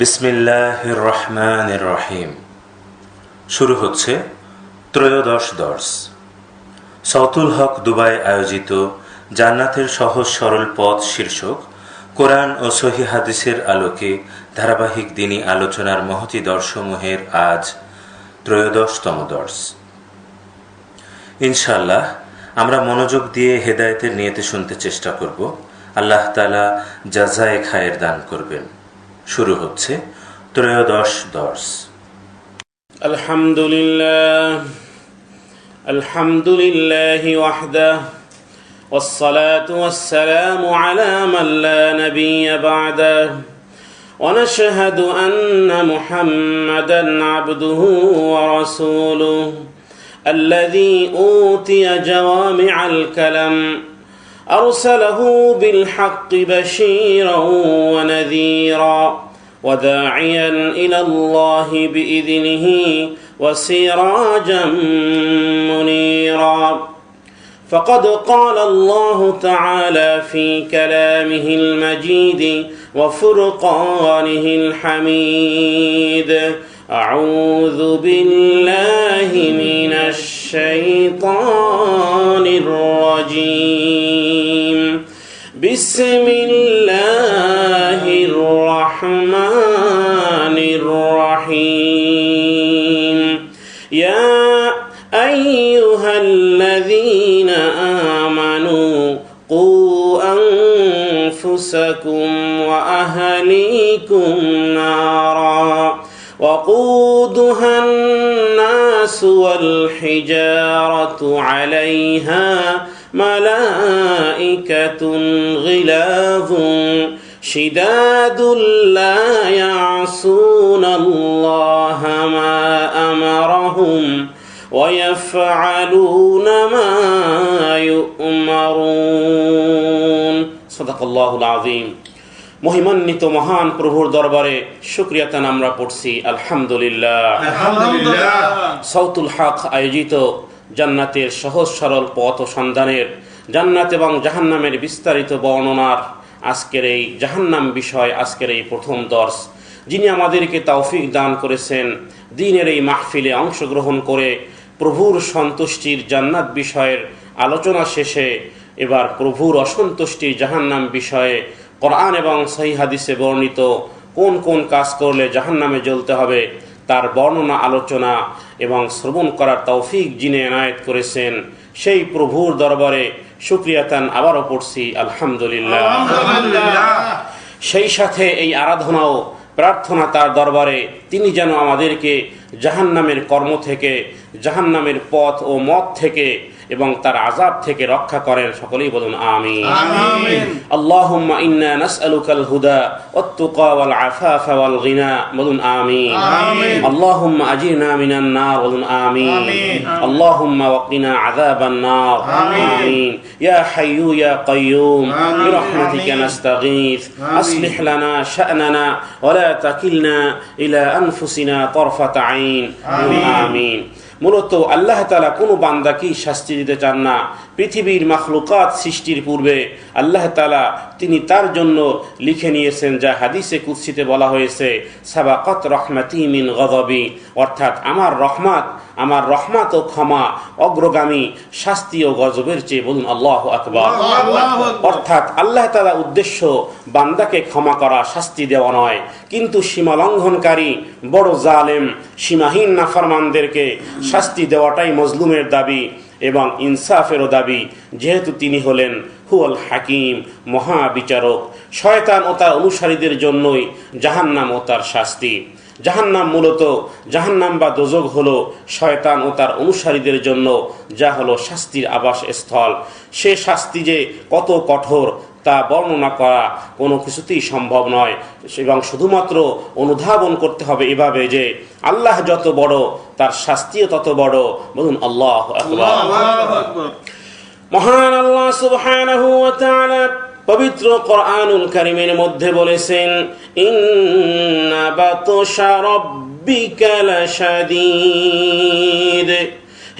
বিসমিল্লাহির রহমানির রহিম। শুরু হচ্ছে ত্রয়োদশ দর্স। সৌতুল হক দুবাই আয়োজিত জান্নাতের সহজ সরল পথ শীর্ষক কোরআন ও সহি হাদিসের আলোকে ধারাবাহিক দিনী আলোচনার মহতী দর্শসমূহের আজ ত্রয়োদশতম দর্স। ইনশাআল্লাহ আমরা মনোযোগ দিয়ে হেদায়েতের নিয়তে শুনতে চেষ্টা করব। আল্লাহ তাআলা জাযায়ে খায়ের দান করবেন। শুরু হচ্ছে ত্রয়োদশ দর্স। আলহামদুলিল্লাহ ওয়াহদাহু والصلاة والسلام على من لا نبي بعده ونشهد أن محمدا عبده ورسوله الذي أوتي جوامع الكلم أرسله بالحق بشيرا ونذيرا وداعيا إلى الله بإذنه وسراجا منيرا فقد قال الله تعالى في كلامه المجيد وفرقانه الحميد أعوذ بالله من الشيطان الرجيم بسم الله الرحمن الرحيم يا أيها الذين آمنوا قوا أنفسكم وأهليكم نارا وقودها الناس والحجارة عليها ملائكة غلاظ شداد لا يعصون الله ما أمرهم ويفعلون ما يؤمرون صدق الله العظيم। মহিমান্বিত মহান প্রভুর দরবারে শুকরিয়াতান আমরা পড়ছি আলহামদুলিল্লাহ। সৌতুল হক আয়োজিত জান্নাতের সহজ সরল পথ ও সন্ধানের, জান্নাত এবং জাহান্নামের বিস্তারিত বর্ণনার আজকের এই জাহান্নাম বিষয়, আজকের এই প্রথম দর্স। যিনি আমাদেরকে তৌফিক দান করেছেন দ্বীনের এই মাহফিলে অংশগ্রহণ করে প্রভুর সন্তুষ্টির জান্নাত বিষয়ের আলোচনা শেষে এবার প্রভুর অসন্তুষ্টির জাহান্নাম বিষয়ে কোরআন এবং সহিহ হাদিসে বর্ণিত কোন কোন কাজ করলে জাহান্নামে জ্বলতে হবে তার বর্ণনা, আলোচনা এবং শ্রবণ করার তৌফিক যিনি এনায়েত করেছেন সেই প্রভুর দরবারে শুকরিয়াতান আবারও পড়ছি আলহামদুলিল্লাহ। সেই সাথে এই আরাধনাও প্রার্থনা তার দরবারে তিনি যেন আমাদেরকে জাহান্নামের কর্ম থেকে, জাহান্নামের পথ ও মত থেকে এবং তার আযাব থেকে রক্ষা করেন। সকলেই বলুন আমিন। আল্লাহুম্মা ইন্না নাসআলুকাল হুদা ওয়াত তুকা ওয়াল আফাফা ওয়াল গিনা, বলুন আমিন। আল্লাহুম্মা আজিরনা মিনান নার, বলুন আমিন। আল্লাহুম্মা ওয়াকিনা আযাবান নার, আমিন। ইয়া হাইয়্যু ইয়া কাইয়্যুম বিরহমাতিকা নাস্তাগীথ আসলিহ লানা শা'নানা ওয়া লা তাকিলনা ইলা আনফুসিনা তারফাতা আইন, আমিন। মূলত আল্লাহ তাআলা কোনো বান্দাকেই শাস্তি দিতে চান না। পৃথিবীর মাখলুকাত সৃষ্টির পূর্বে আল্লাহ তাআলা তিনি তার জন্য লিখে নিয়েছেন, যা হাদিসে কুদসিতে বলা হয়েছে, সাবাকাত রহমাতি মিন গযবি, অর্থাৎ আমার রহমত ও ক্ষমা অগ্রগামী শাস্তি ও গজবের চেয়ে, বলুন আল্লাহু আকবার। অর্থাৎ আল্লাহ তাআলা উদ্দেশ্য বান্দাকে ক্ষমা করা, শাস্তি দেওয়া নয়, কিন্তু সীমা লঙ্ঘনকারী বড় জালেম সীমাহীন নাফরমানদেরকে শাস্তি দেওয়াটাই মজলুমের দাবি এবং ইনসাফেরও দাবি, যেহেতু তিনি হলেন হুয়াল হাকিম, মহাবিচারক। শয়তান ও তার অনুসারীদের জন্যই জাহান্নাম ও তার শাস্তি। জাহান্নাম মূলত, জাহান্নাম বা দোজখ হলো শয়তান ও তার অনুসারীদের জন্য, যা হলো শাস্তির আবাস স্থল। সে শাস্তি যে কত কঠোর তা বর্ণনা করা কোনো কিছুতেই সম্ভব নয়, এবং শুধুমাত্র অনুধাবন করতে হবে এভাবে যে আল্লাহ যত বড় তার শাস্তিও তত বড়, বলুন আল্লাহু আকবার। মহান আল্লাহ সুবহানাহু ওয়া তাআলা পবিত্র কোরআনুল কারীমের মধ্যে বলেছেন, ইন্না বাতশা রাব্বিকা লাশাদীদ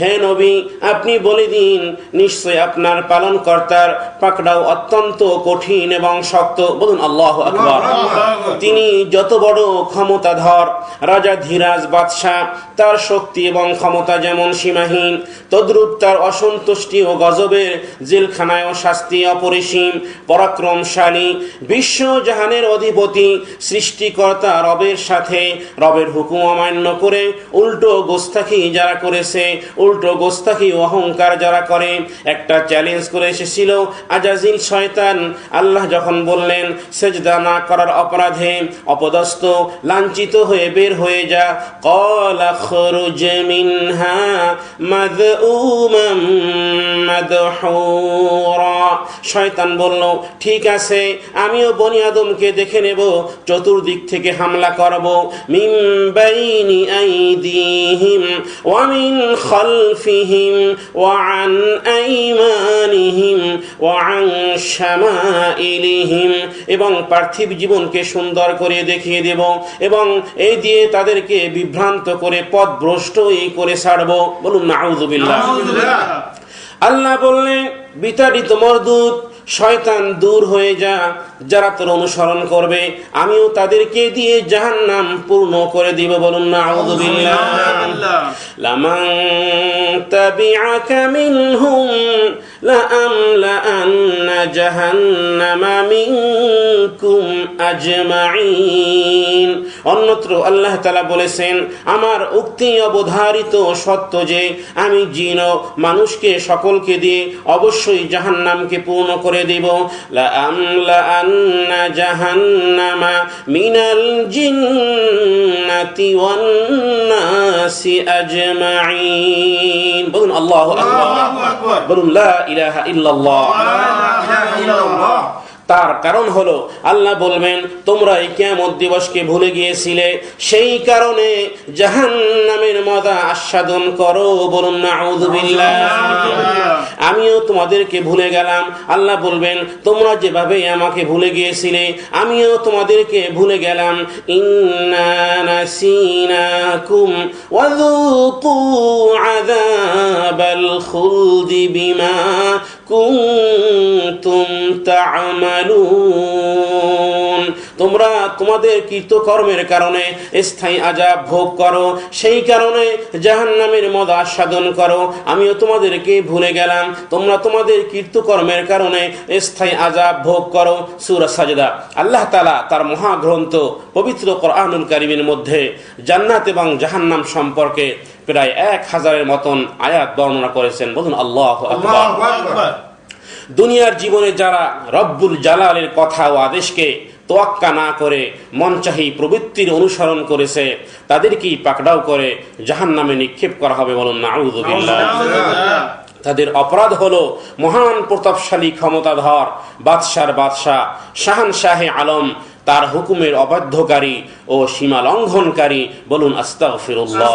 হে নবী, আপনি বলে দিন, নিশ্চয় আপনার পালনকর্তার পাকড়াও অত্যন্ত কঠিন এবং শক্ত। বলুন আল্লাহু আকবার। তিনি যত বড় ক্ষমতাধর রাজা ধীরাজ বাদশাহ, তার শক্তি এবং ক্ষমতা যেমন সীমাহীন, তদ্রূপ তার অসন্তুষ্টি ও গজবের জেলখানায় শাস্তি অপরিসীম। পরাক্রমশালী, বিশ্বজাহানের অধিপতি, সৃষ্টিকর্তা রবের সাথে রবের হুকুম অমান্য করে উল্টো গোস্তাখি যারা করেছে, উল্টো গোস্তাখি ও অহংকার যারা করে, একটা চ্যালেঞ্জ করে এসেছিল আজাজিল শয়তান। আল্লাহ যখন বললেন সেজদা না করার অপরাধে অপদস্থ লাঞ্ছিত হয়ে বের হয়ে যা, ক্বালা খরুজ মিনহা মাযউমান মাদহুরা। শয়তান বলল, ঠিক আছে, আমিও বনি আদমকে দেখে নেব, চতুর্দিক থেকে হামলা করব। মিন বাইনি আইদিহিম ওয়া মিন খালফিহিম ওয়া আন আইমানিহিম ওয়া আন শামাইলিহিম, এবং পার্থিব জীবনকে সুন্দর করে দেখিয়ে দেব এবং এই দিয়ে তাদেরকে বিভ্রান্ত করে পথভ্রষ্টই করে ছাড়ব। বলুন নাউযুবিল্লাহ। আল্লাহ বললেন, বিতাড়িত মরদুদ শয়তান দূর হয়ে যা, যারা তোর অনুসরণ করবে আমিও তাদেরকে দিয়ে জাহান্নাম পূর্ণ করে দিব। বলুন নাউযুবিল্লাহ। লামান তাবিআকা মিনহুম লাআমলাআন্না জাহান্নামা মিনকুম আজমাইন। অন্যত্র আল্লাহ তাআলা বলেছেন, আমার উক্তি অবধারিত সত্য যে আমি জিন ও মানুষকে সকলকে দিয়ে অবশ্যই জাহান্নামকে পূর্ণ করে দিব। লাআমলাআন্না জাহান্নামা মিনাল জিন্নাতি ওয়ান নাসি আজমাইন। বলুন আল্লাহু আকবার। বলুন লা ইলাহা ইল্লাল্লাহ। তার কারণ হলো আল্লাহ বলবেন, তোমরা এই কিয়ামত দিবসকে ভুলে গিয়েছিলে, সেই কারণে জাহান্নামের মজা আস্বাদন করো। বলুন নাউযুবিল্লাহ। আমিও তোমাদেরকে ভুলে গেলাম। আল্লাহ বলবেন, তোমরা যেভাবে আমাকে ভুলে গিয়েছিলে আমিও তোমাদেরকে ভুলে গেলাম। ইন্না নাসিনাকুম ওয়া যুকু আযাবাল খুলদি বিমা কুনতুম তা'মালুন। তোমরা তোমাদের কৃতকর্মের কারণে স্থায়ী আযাব ভোগ করো, সেই কারণে জাহান্নামের মজা আস্বাদন করো। আমিও তোমাদেরকে ভুলে গেলাম, তোমরা তোমাদের কৃতকর্মের কারণে স্থায়ী আযাব ভোগ করো। সূরা সাজদা। আল্লাহ তাআলা তার মহাগ্রন্থ পবিত্র কোরআনুল কারীমের মধ্যে জান্নাত এবং জাহান্নাম সম্পর্কে প্রায় 1000-এর মতন আয়াত বর্ণনা করেছেন। বলুন আল্লাহু আকবার। দুনিয়ার জীবনে যারা রব্বুল জালালের কথা ও আদেশকে তোয়াক্কা না করে মনচাহি প্রবৃত্তির অনুসরণ করেছে, তাদেরকেই পাকড়াও করে জাহান্নামে নিক্ষেপ করা হবে। বলুন নাউযুবিল্লাহ। তাদের অপরাধ হলো মহান প্রতাপশালী ক্ষমতাধর বাদশার বাদশাহ শাহানশাহে আলম তার হুকুমের অবাধ্যকারী ও সীমা লঙ্ঘনকারী। বলুন আস্তাগফিরুল্লাহ।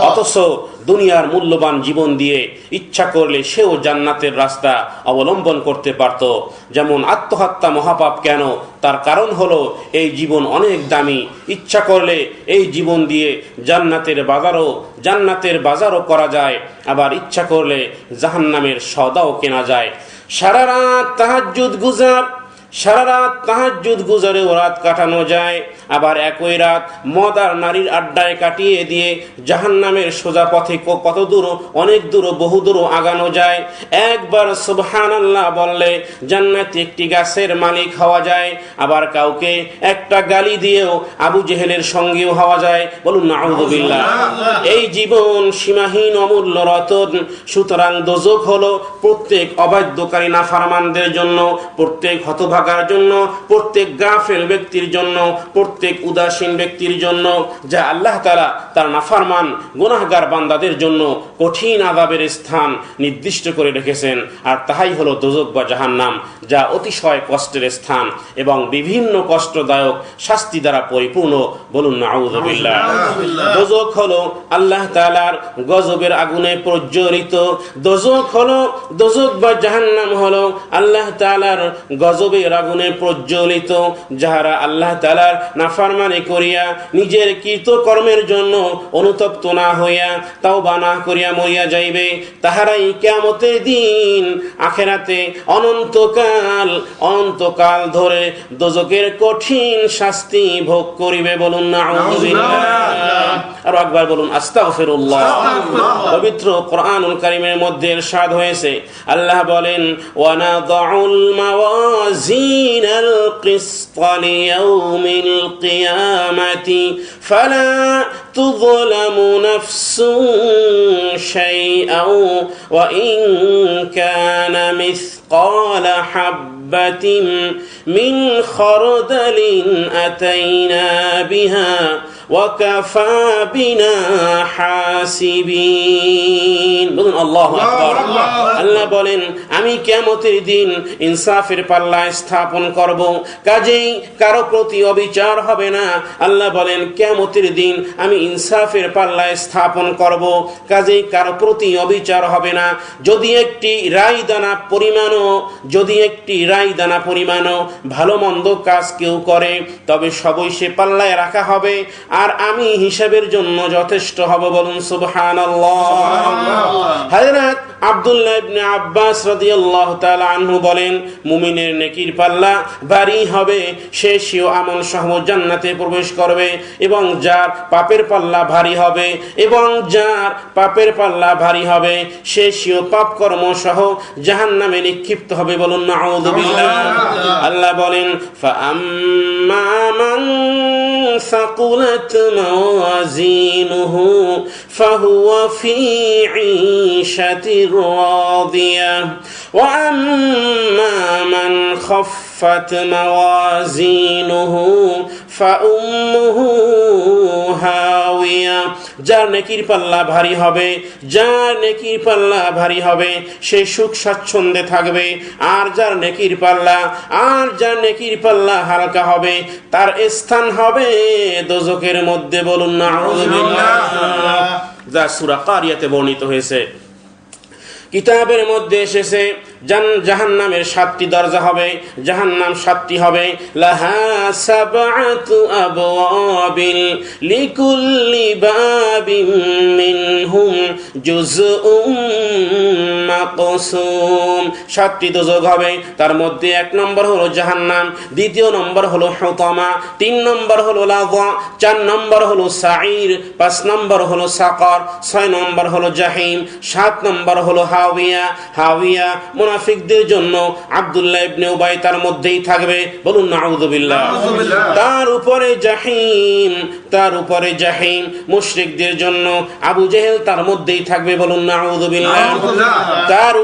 অথচ দুনিয়ার মূল্যবান জীবন দিয়ে ইচ্ছা করলে সেও জান্নাতের রাস্তা অবলম্বন করতে পারত। যেমন আত্মহত্যা মহাপাপ কেন? তার কারণ হলো এই জীবন অনেক দামি। ইচ্ছা করলে এই জীবন দিয়ে জান্নাতের বাজারও করা যায়, আবার ইচ্ছা করলে জাহান্নামের সওদাও কেনা যায়। সারা রাত তাহাজ্জুদ গুজারেও রাত কাটানো যায়, আবার একই রাত মদ আর নারীর আড্ডায় কাটিয়ে দিয়ে জাহান্নামের সোজা পথে কত দূর, অনেক দূর, বহু দূর আগানো যায়। একবার সুবহানাল্লাহ বললে জান্নাতে একটি গাছের মালিক হওয়া যায়, আবার কাউকে একটা গালি দিয়েও আবু জেহেলের সঙ্গীও হওয়া যায়। বলুন নাউযুবিল্লাহ। এই জীবন সীমাহীন অমূল্য রতন। সুতরাং দোজখ হলো প্রত্যেক অবাধ্যকারী নাফরমানদের জন্য, প্রত্যেক হতভাগার জন্য, প্রত্যেক গাফেল ব্যক্তির জন্য, প্রত্যেক উদাসীন ব্যক্তির জন্য, যা আল্লাহ তাআলা তার নাফরমান গুনাহগার বান্দাদের জন্য কঠিন আযাবের স্থান নির্দিষ্ট করে রেখেছেন। আর তাহাই হলো দোজখ বা জাহান্নাম, যা অতিশয় কষ্টের স্থান এবং বিভিন্ন কষ্টদায়ক শাস্তি দ্বারা পরিপূর্ণ। বলুন নাউযুবিল্লাহ। দোজখ হলো আল্লাহ তাআলার গজবের আগুনে প্রজ্বলিত। দোজখ বা জাহান্নাম হলো আল্লাহ তাআলার গজবের জাহান্নামের আগুনে প্রজ্বলিত, যাহারা আল্লাহ তাআলার নাফরমানি করিয়া নিজের কৃতকর্মের জন্য অনুতপ্ত না হইয়া তাওবা না করিয়া মরিয়া যাইবে, তাহারাই কিয়ামতের দিন আখিরাতে অনন্তকাল ধরে দোজখের কঠিন শাস্তি ভোগ করিবে। বলুন নাউযুবিল্লাহ। আর একবার বলুন আস্তাগফিরুল্লাহ। পবিত্র কোরআনুল কারীমের মধ্যে ইরশাদ হয়েছে, আল্লাহ বলেন, ওয়া নাযাউল মাওয়াজিনাল কিসতা লিয়াউমিল কিয়ামাতি ফালা তুযলামু নাফসুন শাইআন ওয়া ইন কানা মিসকালা হাববাতিন মিন খারদালিন আতাইনা বিহা ওয়া কাফা বিনা হাসিবিন। বলুন আল্লাহু আকবার। আল্লাহ বলেন, আমি কিয়ামতের দিন ইনসাফের পাল্লা স্থাপন করব, কাজেই কারো প্রতি অবিচার হবে না। আল্লাহ বলেন, কিয়ামতের দিন আমি ইনসাফের পাল্লা স্থাপন করব, কাজেই কারো প্রতি অবিচার হবে না। যদি একটি রাই দানা পরিমাণও ভালো মন্দ কাজ কেউ করে, তবে সবই সে পাল্লায় রাখা হবে, আর আমি হিসাবের জন্য যথেষ্ট হব। বলুন সুবহানাল্লাহ। হযরত আব্দুল্লাহ ইবনে আব্বাস রাদিয়াল্লাহু তাআলা আনহু বলেন, মুমিনের নেকির পাল্লা ভারী হবে, সে স্বীয় আমল সহ জান্নাতে প্রবেশ করবে, এবং যার পাপের পাল্লা ভারী হবে সে স্বীয় পাপ কর্ম সহ জাহান্নামে নিক্ষিপ্ত হবে। বলুন নাউযুবিল্লাহ। আল্লাহ বলেন, ফাআম্মা মান সাকুলাত মাওয়াজিনুহু ফাহুয়া ফি ঈশাতির রাদিয়াহ ওয়া আম্মা মান খাফফাত মাওয়াজিনুহু ফাউম্মুহু হাওিয়া। যার নেকির পাল্লা ভারী হবে সে সুখ স্বাচ্ছন্দ্যে থাকবে, আর যার নেকির পাল্লা হালকা হবে তার স্থান হবে দোজখের মধ্যে। বলুন নাউযুবিল্লাহ। যা সূরা কারিয়াতে বর্ণিত হয়েছে। কিতাবের মধ্যে এসেছে, জাহান্নামের 7টি দরজা হবে, জাহান্নাম 7টি হবে। লাহা সাবআতু আবওয়াবিন লিকুল্লি বাবিন মিনহুম জুজউম মাকসুম। 7টি দোজখ হবে, তার মধ্যে 1 নম্বর হলো জাহান্নাম, 2 নম্বর হলো হুতামা, 3 নম্বর হলো লাযা, 4 নম্বর হলো সাঈর, 5 নম্বর হলো সাকার, 6 নম্বর হলো জাহিম, 7 নম্বর হলো হাওিয়া। মুনাফিকদের জন্য আব্দুল্লাহ ইবনে উবাই তার মধ্যেই থাকবে। বলুন নাউযুবিল্লাহ। তার উপরে জাহিম। মুশরিকদের জন্য আবু জেহেল তার মধ্যেই থাকবে। বলুন নাউযুবিল্লাহ। তার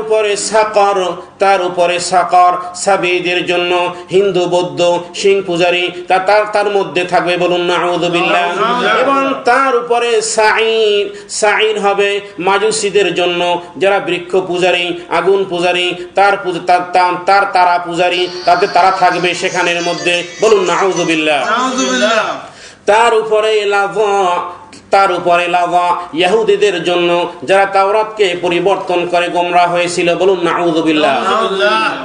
উপরে সাকার সাবিদের জন্য হিন্দু বৌদ্ধ সিং পূজারী তার মধ্যে থাকবে। বলুন নাউযুবিল্লাহ। এবং তার উপরে সাঈর হবে মাজুসীদের জন্য, যারা বৃক্ষ পূজারী, আগুন পূজারী, তার তারা পূজারী, তারা থাকবে সেখানের মধ্যে। বলুন নাউযুবিল্লাহ। তার উপরে লাযা ইহুদিদের জন্য, যারা তাওরাতকে পরিবর্তন করে গোমরাহ হয়েছিল। বলুন নাউযুবিল্লাহ।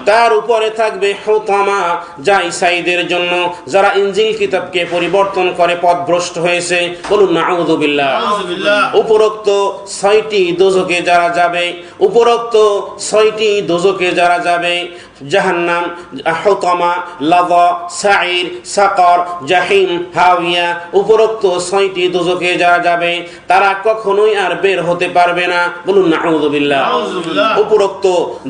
তার উপরে থাকবে হুতামা, যা ঈসাইদের জন্য, যারা ইনজিল কিতাবকে পরিবর্তন করে পথভ্রষ্ট হয়েছে। বলুন নাউযুবিল্লাহ। উপরোক্ত 6টি দোজখে যারা যাবে, জাহান্নাম, হুতামা, লাযা, সাঈর, সাকার, জাহিম, হাওিয়া, উপরোক্ত 6টি দোজখে যারা যাবে তারা কখনোই আর বের হতে পারবে না। বলুন নাউযুবিল্লাহ। উপরোক্ত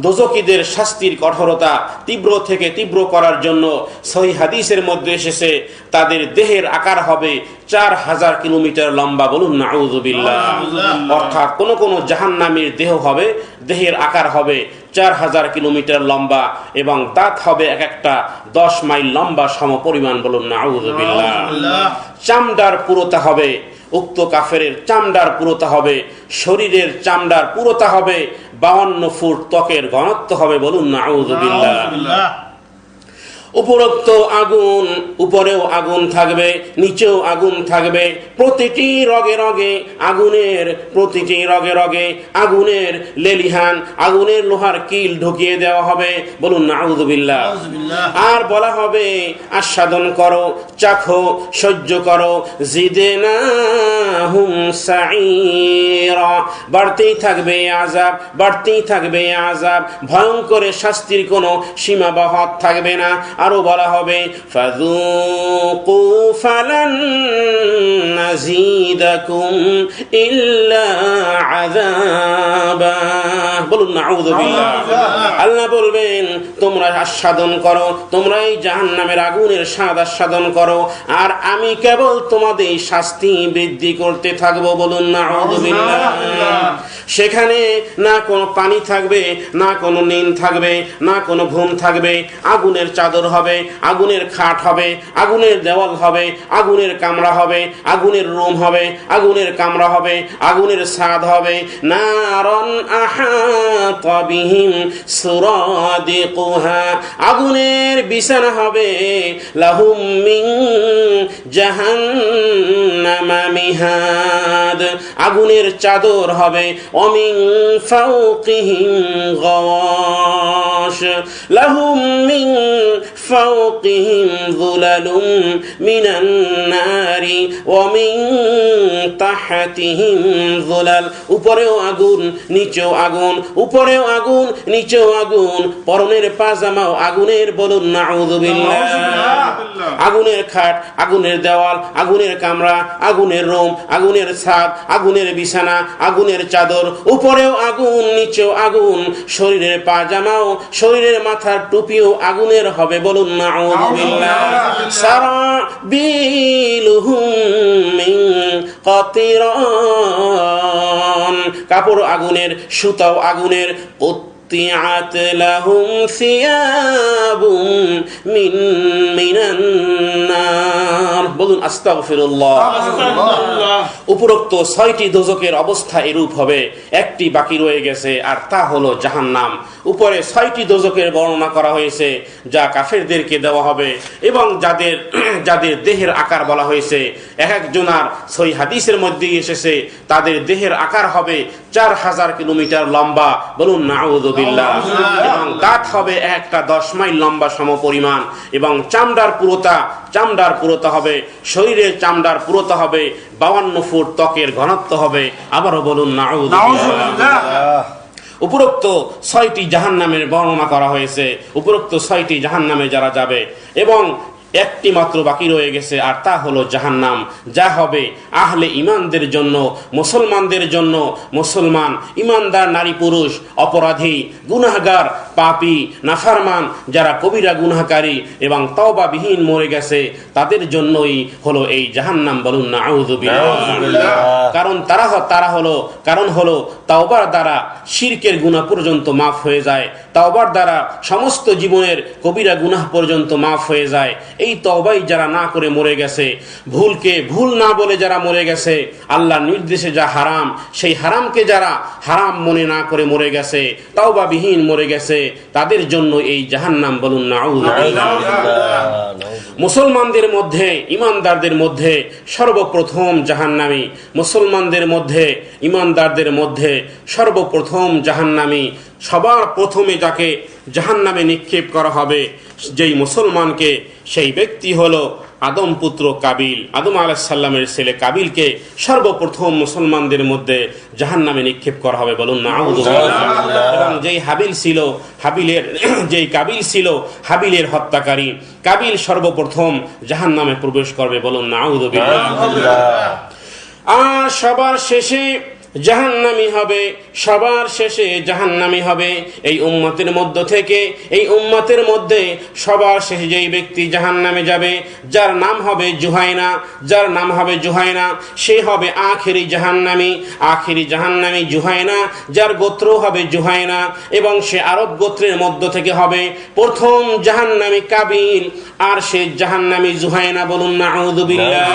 দোজখীদের শাস্তির কঠোরতা তীব্র থেকে তীব্র করার জন্য সহিহ হাদিসের মধ্যে এসেছে, তাদের দেহের আকার হবে 4000 কিলোমিটার লম্বা। বলুন নাউযুবিল্লাহ। অর্থাৎ কোন জাহান্নামীর দেহের আকার হবে 4000 কিলোমিটার লম্বা, এবং দাঁত হবে এক একটা 10 মাইল লম্বা সমপরিমাণ। বলুন নাউযুবিল্লাহ। চামড়ার পুরোটা হবে, উক্ত কাফেরের চামড়ার পুরোটা হবে, শরীরের চামড়ার পুরোটা হবে 52 ফুট, ত্বকের ঘনত্ব হবে। বলুন নাউযুবিল্লাহ। উপরোক্ত আগুন, উপরেও আগুন থাকবে, নিচেও আগুন থাকবে, প্রতিটি রগে রগে আগুনের, প্রতিটি রগে রগে আগুনের লেলিহান, আগুনের লোহার কিল ঢুকিয়ে দেওয়া হবে। বলুন নাউযুবিল্লাহ। আর বলা হবে আস্বাদন করো, চাখো, সহ্য করো, জিদনাহুম সাঈরা, বাড়তেই থাকবে আযাব, বাড়তেই থাকবে আযাব, ভয়ঙ্কর শাস্তির কোনো সীমা বা হদ থাকবে না। আরো বলা হবে ফাযূকু ফালান নাযীদাকুম ইল্লা আযাবা। বলুন নাউযুবিল্লাহ। আল্লাহ বলবেন তোমরা আস্বাদন করো, তোমরা এই জাহান্নামের আগুনের স্বাদ আস্বাদন করো, আর আমি কেবল তোমাদের শাস্তি বৃদ্ধি করতে থাকবো। বলুন নাউযুবিল্লাহ। সেখানে না কোনো পানি থাকবে, না কোনো নিন থাকবে, না কোনো ঘুম থাকবে, আগুনের চাদর হবে, আগুনের খাট হবে, আগুনের দেওয়াল হবে, আগুনের কামরা হবে, আগুনের রুম হবে, আগুনের কামরা হবে, আগুনের ছাদ হবে। নারন আহাতা বিহিম সুরাদিকুহা, আগুনের বিছানা হবে, লাহুম মিন জাহান্নামা মিহাদ, আগুনের চাদর হবে, ওমিন ফাওকিহিম গাওয়াশ, লাহুম মিন ফাওকিহিম যুলালুম মিনান নারি ওয়া মিন তাহতিহিম যুলাল, উপরেও আগুন, নিচেও আগুন, উপরেও আগুন, নিচেও আগুন, পরনের পাজামাও আগুনের। বলুন নাউযুবিল্লাহ। আগুনের খাট, আগুনের দেওয়াল, আগুনের কামরা, আগুনের রুম, আগুনের ছাদ, আগুনের বিছানা, আগুনের চাদর, উপরেও আগুন, নিচেও আগুন, শরীরের পাজামাও, শরীরের মাথার টুপিও আগুনের হবে। বলুন নাউযুবিল্লাহ। সারাবিলুহুম মিন কাতিরান, কাপড় আগুনের, সুতাও আগুনের, قطعت لهم ثياب من النار। বলুন আস্তাগফিরুল্লাহ। উপরোক্ত 6টি দোজকের অবস্থা এরূপ হবে। একটি বাকি রয়ে গেছে, আর তা হলো জাহান্নাম। উপরে 6টি দোজকের বর্ণনা করা হয়েছে, যা কাফেরদেরকে দেওয়া হবে, এবং যাদের যাদের দেহের আকার বলা হয়েছে, এক একজনার সহিহ হাদিসের মধ্যে এসেছে তাদের দেহের আকার হবে 4000 কিলোমিটার লম্বা। বলুন নাউযুবিল্লাহ। এবং দাঁত হবে একটা 10 মাইল লম্বা সমপরিমাণ, এবং চামড়ার পুরোটা হবে, শরীরের চামড়ার পুরোটা হবে 52 ফুট, ত্বকের ঘনত্ব হবে। আবারও বলুন নাউযুবিল্লাহ। উপরোক্ত 6টি জাহান্নামের বর্ণনা করা হয়েছে, উপরোক্ত 6টি জাহান্নামে যারা যাবে, এবং একটি মাত্র বাকি রয়ে গেছে, আর তা হলো জাহান্নাম, যা হবে আহলে ইমানদের জন্য, মুসলমানদের জন্য। মুসলমান, ইমানদার নারী পুরুষ, অপরাধী, গুনাহগার, পাপী, নাফরমান, যারা কবিরা গুনাহকারী এবং তওবাবিহীন মরে গেছে, তাদের জন্যই হলো এই জাহান্নাম। বলুন নাউযুবিল্লাহ। কারণ হলো তাওবার দ্বারা শিরকের গুনাহ পর্যন্ত মাফ হয়ে যায়, তাওবার দ্বারা সমস্ত জীবনের কবিরা গুনাহ পর্যন্ত মাফ হয়ে যায়। এই তওবাই যারা না করে মরে গেছে, ভুলকে ভুল না বলে যারা মরে গেছে, আল্লাহর নির্দেশে যা হারাম, সেই হারামকে যারা হারাম মনে না করে মরে গেছে, তাওবাবিহীন মরে গেছে, তাদের জন্য এই জাহান্নাম। বলুন নাউযুবিল্লাহ। মুসলমানদের মধ্যে, ইমানদারদের মধ্যে সর্বপ্রথম জাহান্নামী, মুসলমানদের মধ্যে, ইমানদারদের মধ্যে সর্বপ্রথম জাহান্নামী, সবার প্রথমে যাকে জাহান্নামে নিক্ষেপ করা হবে, যেই মুসলমানকে, সেই ব্যক্তি হলো আদম পুত্র কাবিল। আদম আলাইহিস সালামের ছেলে কাবিলকে সর্বপ্রথম মুসলমানদের মধ্যে জাহান্নামে নিক্ষেপ করা হবে। বলুন নাউযুবিল্লাহ। এবং যেই কাবিল ছিল হাবিলের হত্যাকারী, কাবিল সর্বপ্রথম জাহান্নামে প্রবেশ করবে। বলুন নাউযুবিল্লাহ। আর সবার শেষে জাহান্নামী হবে, সবার শেষে জাহান্নামী হবে এই উম্মতের মধ্য থেকে। এই উম্মতের মধ্যে সবার শেষে যেই ব্যক্তি জাহান্নামে যাবে, যার নাম হবে জুহাইনা, সে হবে আখেরি জাহান্নামী জুহাইনা, যার গোত্র হবে জুহাইনা, এবং সে আরব গোত্রের মধ্য থেকে হবে। প্রথম জাহান্নামী কাবিল, আর সে জাহান্নামী জুহাইনা। বলুন নাউযুবিল্লাহ।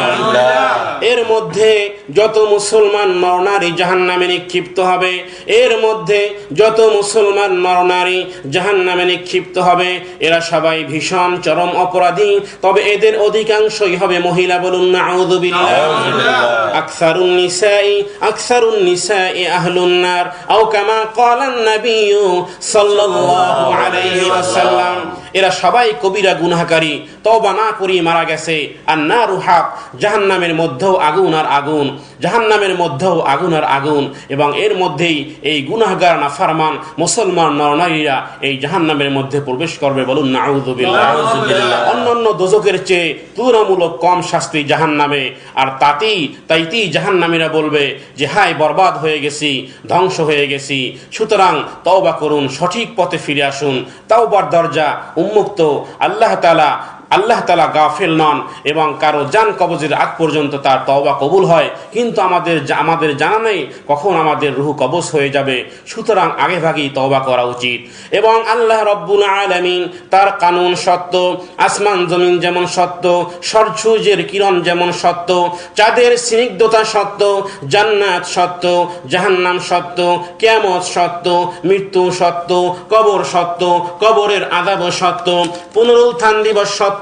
এর মধ্যে যত মুসলমান নরনারী জাহান্নামে নিক্ষিপ্ত হবে, এর মধ্যে যত মুসলমান নরনারী জাহান্নামে নিক্ষিপ্ত হবে, এরা সবাই ভীষণ চরম অপরাধী, তবে এদের অধিকাংশই হবে মহিলা। বলুন নাউযু বিল্লাহ। আকসারুন নিসাই আহলুন নার আও কামা ক্বালান নবী সাল্লাল্লাহু আলাইহি ওয়াসাল্লাম। এরা সবাই কবিরা গুনাহকারী, তওবা না করে মারা গেছে। আর নারু হাক, জাহান্নামের মধ্যেও আগুন আর আগুন, জাহান্নামের মধ্যেও আগুন আর আগুন, এবং এর মধ্যেই এই গুনাহগার নাফরমান মুসলমান নরনারীরা এই জাহান্নামের মধ্যে প্রবেশ করবে। বলুন নাউযু বিল্লাহ। অন্যান্য দোজখের চেয়ে তুলনামূলক কম শাস্তি জাহান্নামে, আর তাইতেই জাহান্নামীরা বলবে যে হায় বরবাদ হয়ে গেছি, ধ্বংস হয়ে গেছি। সুতরাং তওবা করুন, সঠিক পথে ফিরে আসুন। তাওবার দরজা উন্মুক্ত। আল্লাহ তাআলা গাফিল নন, এবং কারো জান কবজের আগ পর্যন্ত তার তওবা কবুল হয়, কিন্তু আমাদের জানা নেই কখন আমাদের রূহ কবজ হয়ে যাবে। সুতরাং আগেভাগেই তওবা করা উচিত। এবং আল্লাহ রব্বুল আলামিন তার কানুন সত্য, আসমান জমিন যেমন সত্য, সূর্যের কিরণ যেমন সত্য, চাঁদের স্নিগ্ধতা সত্য, জান্নাত সত্য, জাহান্নাম সত্য, কিয়ামত সত্য, মৃত্যু সত্য, কবর সত্য, কবরের আযাব সত্য, পুনরুত্থান দিবস সত্য,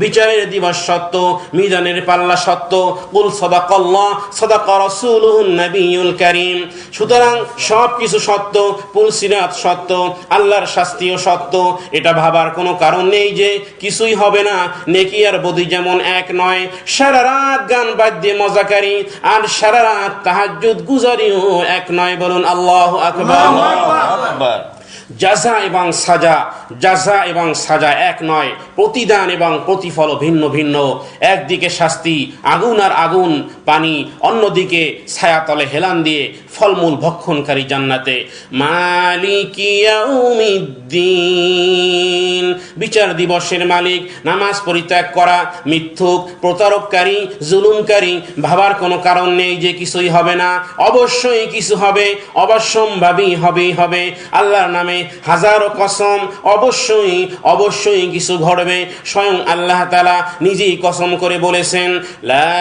বিচারের দিবস সত্য, মিজানের পাল্লা সত্য। কুল সাদাকাল্লাহ সাদাকা রাসূলুহুন নবিয়ুল কারীম। সুতরাং সব কিছু সত্য, পুলসিরাত সত্য, আল্লাহর শাস্তিও সত্য। এটা ভাবার কোনো কারণ নেই যে কিছুই হবে না। নেকি আর বদি যেমন এক নয়। সারা রাত গান বাদ্যে মজাকারী আর সারা রাত তাহাজ্জুদ গুজারিও এক নয়। বলুন আল্লাহু আকবার। জাযা এবং সাজা এক নয়। প্রতিদান এবং প্রতিফল ভিন্ন ভিন্ন। একদিকে শাস্তি, আগুন আর আগুন, পানি, অন্যদিকে ছায়াতলে হেলান দিয়ে ফলমূল ভক্ষণকারী জান্নাতে। মালিকি ইয়াউমিদ্দিন, বিচার দিবসের মালিক। নামাজ পরিত্যাগ করা, মিথ্যুক, প্রতারককারী, জুলুমকারী ভাবার কোনো কারণ নেই যে কিছুই হবে না। অবশ্যই কিছু হবে, অবশ্যম্ভাবী হবে। আল্লাহর নামে হাজারো কসম, অবশ্যই কিছু ঘটবে। স্বয়ং আল্লাহ তাআলা নিজেই কসম করে বলেছেন, লা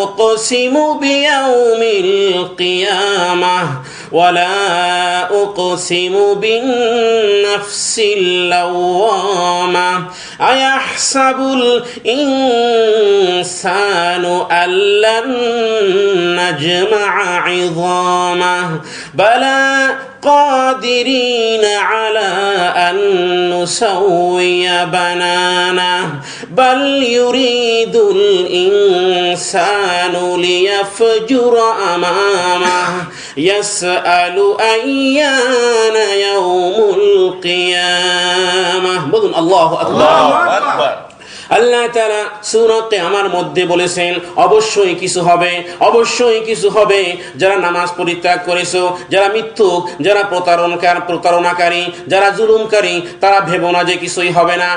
উকসিমু বিয়াউমিল কিয়ামাহ ওয়া লা উকসিমু বিন-নাফসিল লাওয়ামাহ আয়াহসাবুল ইনসানু আল্লান নাজমা'a 'ইযামাহ বালা قادرين على أن نسوي بنانه بل يريد الإنسان ليفجر أمامه يسأل أيان يوم القيامة بلون الله أكبر আল্লাহ তাআলা সূরা কিয়ামার মধ্যে বলেছেন অবশ্যই কিছু হবে। যারা নামাজ পরিত্যাগ করেছো, যারা মিথ্যুক, যারা প্রতারণাকারী, যারা জুলুমকারী, তারা ভেবো না যে কিছুই হবে না।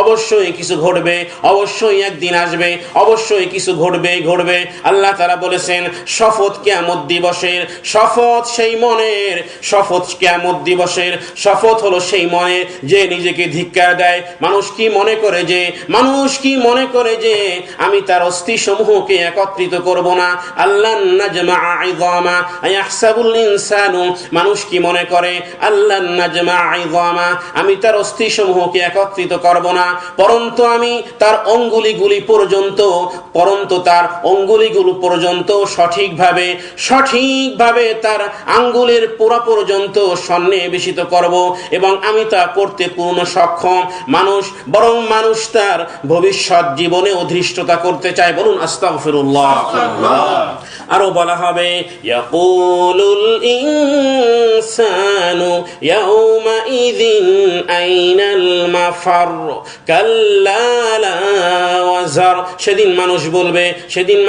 অবশ্যই কিছু ঘটবে, অবশ্যই একদিন আসবে, অবশ্যই কিছু ঘটবে। আল্লাহ তাআলা বলেছেন শপথ কিয়ামত দিবসের, শপথ কিয়ামত দিবসের, শপথ হলো সেই মনের যে নিজেকে ধিক্কার দেয়। মানুষ কি মনে করে যে আমি তার অস্থি সমূহকে একত্রিত করব না। আল্লান নাজমা'a 'ইযামা আয়াহসাবুল ইনসানু, মানুষ কি মনে করে আল্লান নাজমা'a 'ইযামা, আমি তার অস্থি সমূহকে একত্রিত করব না, পরন্তু আমি তার অঙ্গুলিগুলি পর্যন্ত সঠিকভাবে তার আঙ্গুলের পোড়া পর্যন্ত সন্নিবেশিত করব, এবং আমি তা করতে পূর্ণ সক্ষম। মানুষ তার ভবিষ্যৎ জীবনে অধৃষ্টতা করতে চায়। বলুন আস্তাগফিরুল্লাহ। আরো বলা হবে ইয়াকুলুল ইনসানু ইয়াউমাইযিন আইনাল মাফার কাল্লা লা ওয়াজার, সেদিন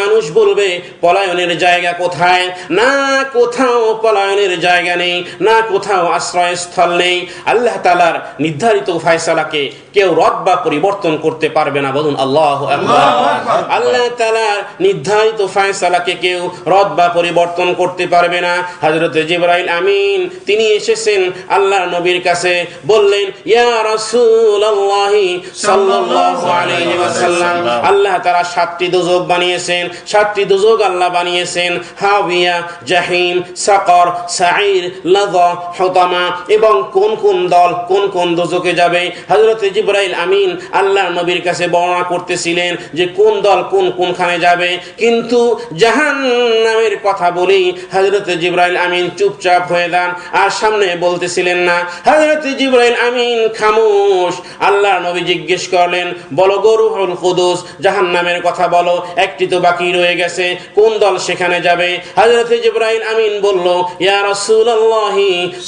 মানুষ বলবে পলায়নের জায়গা কোথায়? না কোথাও পলায়নের জায়গা নেই, না কোথাও আশ্রয়স্থল নেই। আল্লাহ তাআলার নির্ধারিত ফয়সালাকে কেউ রদ বা পরিবর্তন করতে পারবে না। বলুন আল্লাহু আকবার। আল্লাহ তাআলা নির্ধারিত ফয়সালাকে কেউ রদ বা পরিবর্তন করতে পারবে না। হযরত জিবরাইল আমিন তিনি এসেছেন আল্লাহর নবীর কাছে, বললেন ইয়া রাসূলুল্লাহ সাল্লাল্লাহু আলাইহি ওয়াসাল্লাম, আল্লাহ তাআলা 7টি দোজখ বানিয়েছেন, 7টি দোজখ আল্লাহ বানিয়েছেন, হাবিয়া, জাহিম, সাকর, সাঈর, লাযা, হুতামা, এবং কোন কোন দল কোন কোন দোজখে যাবে। হযরত জিবরাইল আমিন আল্লাহর নবীর কাছে বর্ণনা করতেছিলেন যে কোন দল কোনখানে যাবে, কিন্তু জাহান্নামের কথা বলেই হযরত জিবরাইল আমিন চুপচাপ হয়ে যান, আর সামনে বলতেছিলেন না। হযরত জিবরাইল আমিন খামোশ। আল্লাহর নবী জিজ্ঞেস করলেন, বলো গো রূহুল কুদুস, জাহান্নামের কথা বলো, একটি তো বাকি রয়ে গেছে, কোন দল সেখানে যাবে? হযরত জিবরাইল আমিন বলল, ইয়া রাসূলুল্লাহ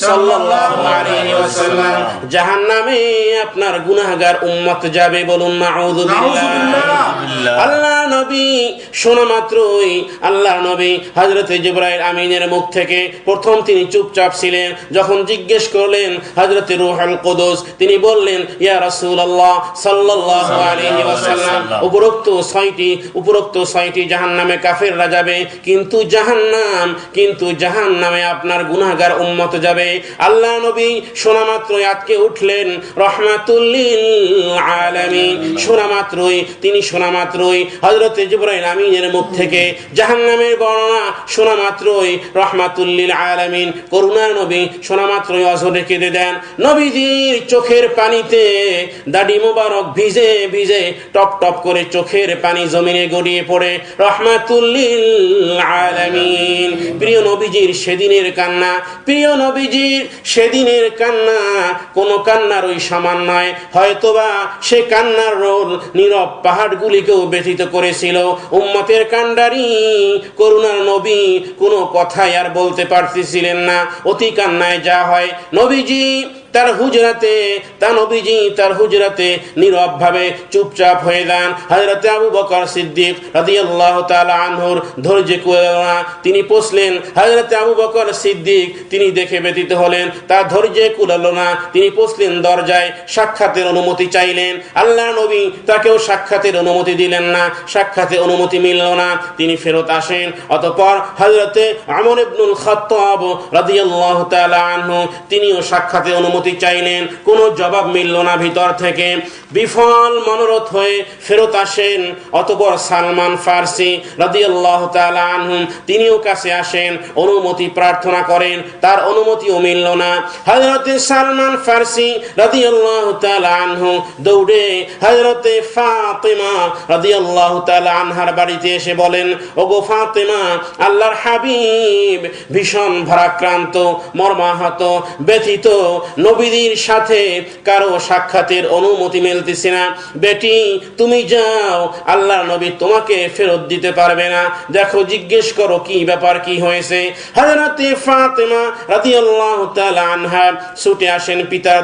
সাল্লাল্লাহু আলাইহি ওয়াসাল্লাম, জাহান্নামে আপনার গুনাহগার উম্মত যাবে। বলুন নাউযুবিল্লাহ। আল্লাহ নবী শোনা মাত্রই আল্লাহ নবী হযরত জিবরাইল আমিনের মুখ থেকে প্রথম তিনি চুপচাপ ছিলেন, যখন জিজ্ঞেস করলেন হযরত রূহুল কুদুস, তিনি বললেন ইয়া রাসূলুল্লাহ সাল্লাল্লাহু আলাইহি ওয়াসাল্লাম, উপরোক্ত 6টি জাহান্নামে কাফেররা যাবে, কিন্তু জাহান্নামে আপনার গুনাহগার উম্মত যাবে। আল্লাহ নবী শোনা মাত্রই আটকে উঠলেন, রাহমাতুল লিল আলামিন। শোনা মাত্রই হযরত জিবরাইল আমিনের মুখ থেকে জাহান্নামের বর্ণনা শোনা মাত্রই রাহমাতুল লিল আলামিন করুণার নবী শোনা মাত্রই অঝরে কেঁদে দেন। নবীজির চোখের পানিতে দাড়ি মোবারক ভিজে ভিজে টপ টপ করে চোখের পানি জমিনে গড়িয়ে পড়ে। রাহমাতুল লিল আলামিন। প্রিয় নবীজির সেদিনের কান্না কোনো কান্নার ওই সমান নয়, হয়তোবা সে কান্নার রোল নীরব পাহাড়গুলিকেও ব্যথিত করেছিল। উম্মতের কান্ডারি করুণার নবী কোনো কথাই আর বলতে পারতেছিলেন না, অতি কান্নায় যা হয়। নবীজি তার হুজরাতে নীরবভাবে চুপচাপ হয়ে যান। হযরত আবু বকর সিদ্দিক রাদিয়াল্লাহু তাআলা আনহুর ধৈর্য কুলাল না, তিনি পৌঁছলেন। হযরত আবু বকর সিদ্দিক তিনি দেখে ব্যথিত হলেন, তার ধৈর্য কুলালো না, তিনি পৌঁছলেন দরজায়, সাক্ষাতের অনুমতি চাইলেন। আল্লাহ নবী তাকেও সাক্ষাতের অনুমতি দিলেন না, সাক্ষাতে অনুমতি মিলল না, তিনি ফেরত আসেন। অতঃপর হযরতে ওমর ইবনুল খাত্তাব রাদিয়াল্লাহু তাআলা আনহু তিনিও সাক্ষাতে অনুমতি চাইলেন, কোনো জবাব মিলল না ভিতর থেকে। বিফল মনোরথ হয়ে ফেরত আসেন। অতঃপর সালমান ফারসি রাদিয়াল্লাহু তাআলা আনহু তিনিও কাছে আসেন, অনুমতি প্রার্থনা করেন, তার অনুমতিও মিলল না। হযরতে সালমান ফারসি রাদিয়াল্লাহু তাআলা আনহু দৌড়ে হযরতে ফাতিমা রাদিয়াল্লাহু তাআলা আনহার বাড়িতে এসে বলেন, ওগো ফাতিমা, আল্লাহর হাবিব ভীষণ ভারাক্রান্ত, মর্মাহত, ব্যথিত, নবীদের সাথে কারো সাক্ষাতের অনুমতি মিলতেছে না। বেটি তুমি যাও, আল্লাহর নবী তোমাকে ফেরত দিতে পারবে না, দেখো জিজ্ঞেস করো কি ব্যাপার, কি হয়েছে। হযরতে ফাতিমা রাদিয়াল্লাহু তাআলা আনহা ছুটে আসেন পিতার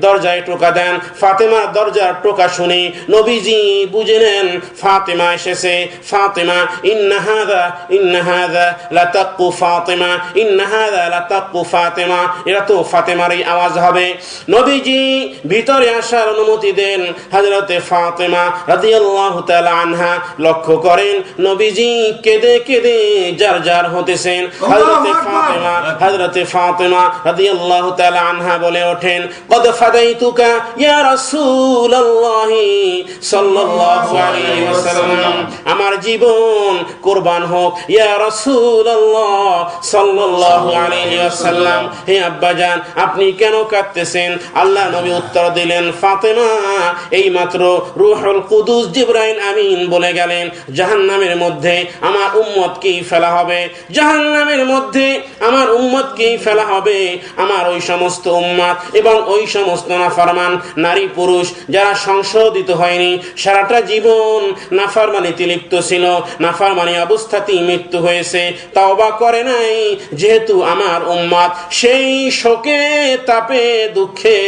দরজায় টোকা দেন। ফাতিমার দরজার টোকা শুনে নবীজি বুঝে নেন ফাতিমা এসেছে। ফাতিমা ইন্না হাযা লাতাকু ফাতিমা, ইন্না হাযা লাতাকু ফাতিমা, এটা তো ফাতিমারই আওয়াজ হবে। নবীজি ভিতরে আসার অনুমতি দেন। হযরতে ফাতিমা রাদিয়াল্লাহু তাআলা আনহা লক্ষ্য করেন নবীজি কেঁদে কেঁদে জারজার হতেছেন। হযরতে ফাতিমা রাদিয়াল্লাহু তাআলা আনহা বলে ওঠেন, কদ ফাদাইতুকা ইয়া রাসূলুল্লাহ সাল্লাল্লাহু আলাইহি ওয়াসাল্লাম, আমার জীবন কুরবান হোক ইয়া রাসূলুল্লাহ সাল্লাল্লাহু আলাইহি ওয়াসাল্লাম। হে আব্বাজান, আপনি কেন কাঁদতেছেন? আল্লাহ নবী উত্তর দিলেন, ফাতিমা, এইমাত্র রূহুল কুদুস জিবরাইল আমিন বলে গেলেন জাহান্নামের মধ্যে আমার উম্মতকেই ফেলা হবে, জাহান্নামের মধ্যে আমার উম্মতকেই ফেলা হবে। আমার ওই সমস্ত উম্মত এবং ওই সমস্ত নাফরমান নারী পুরুষ যারা সংশোধিত হয়নি, সারাটা জীবন নাফরমানিতে লিপ্ত ছিল, নাফরমানি অবস্থাতেই মৃত্যু হয়েছে, তওবা করে নাই, যেহেতু আমার উম্মত, সেই শোকে তাপে দুঃখে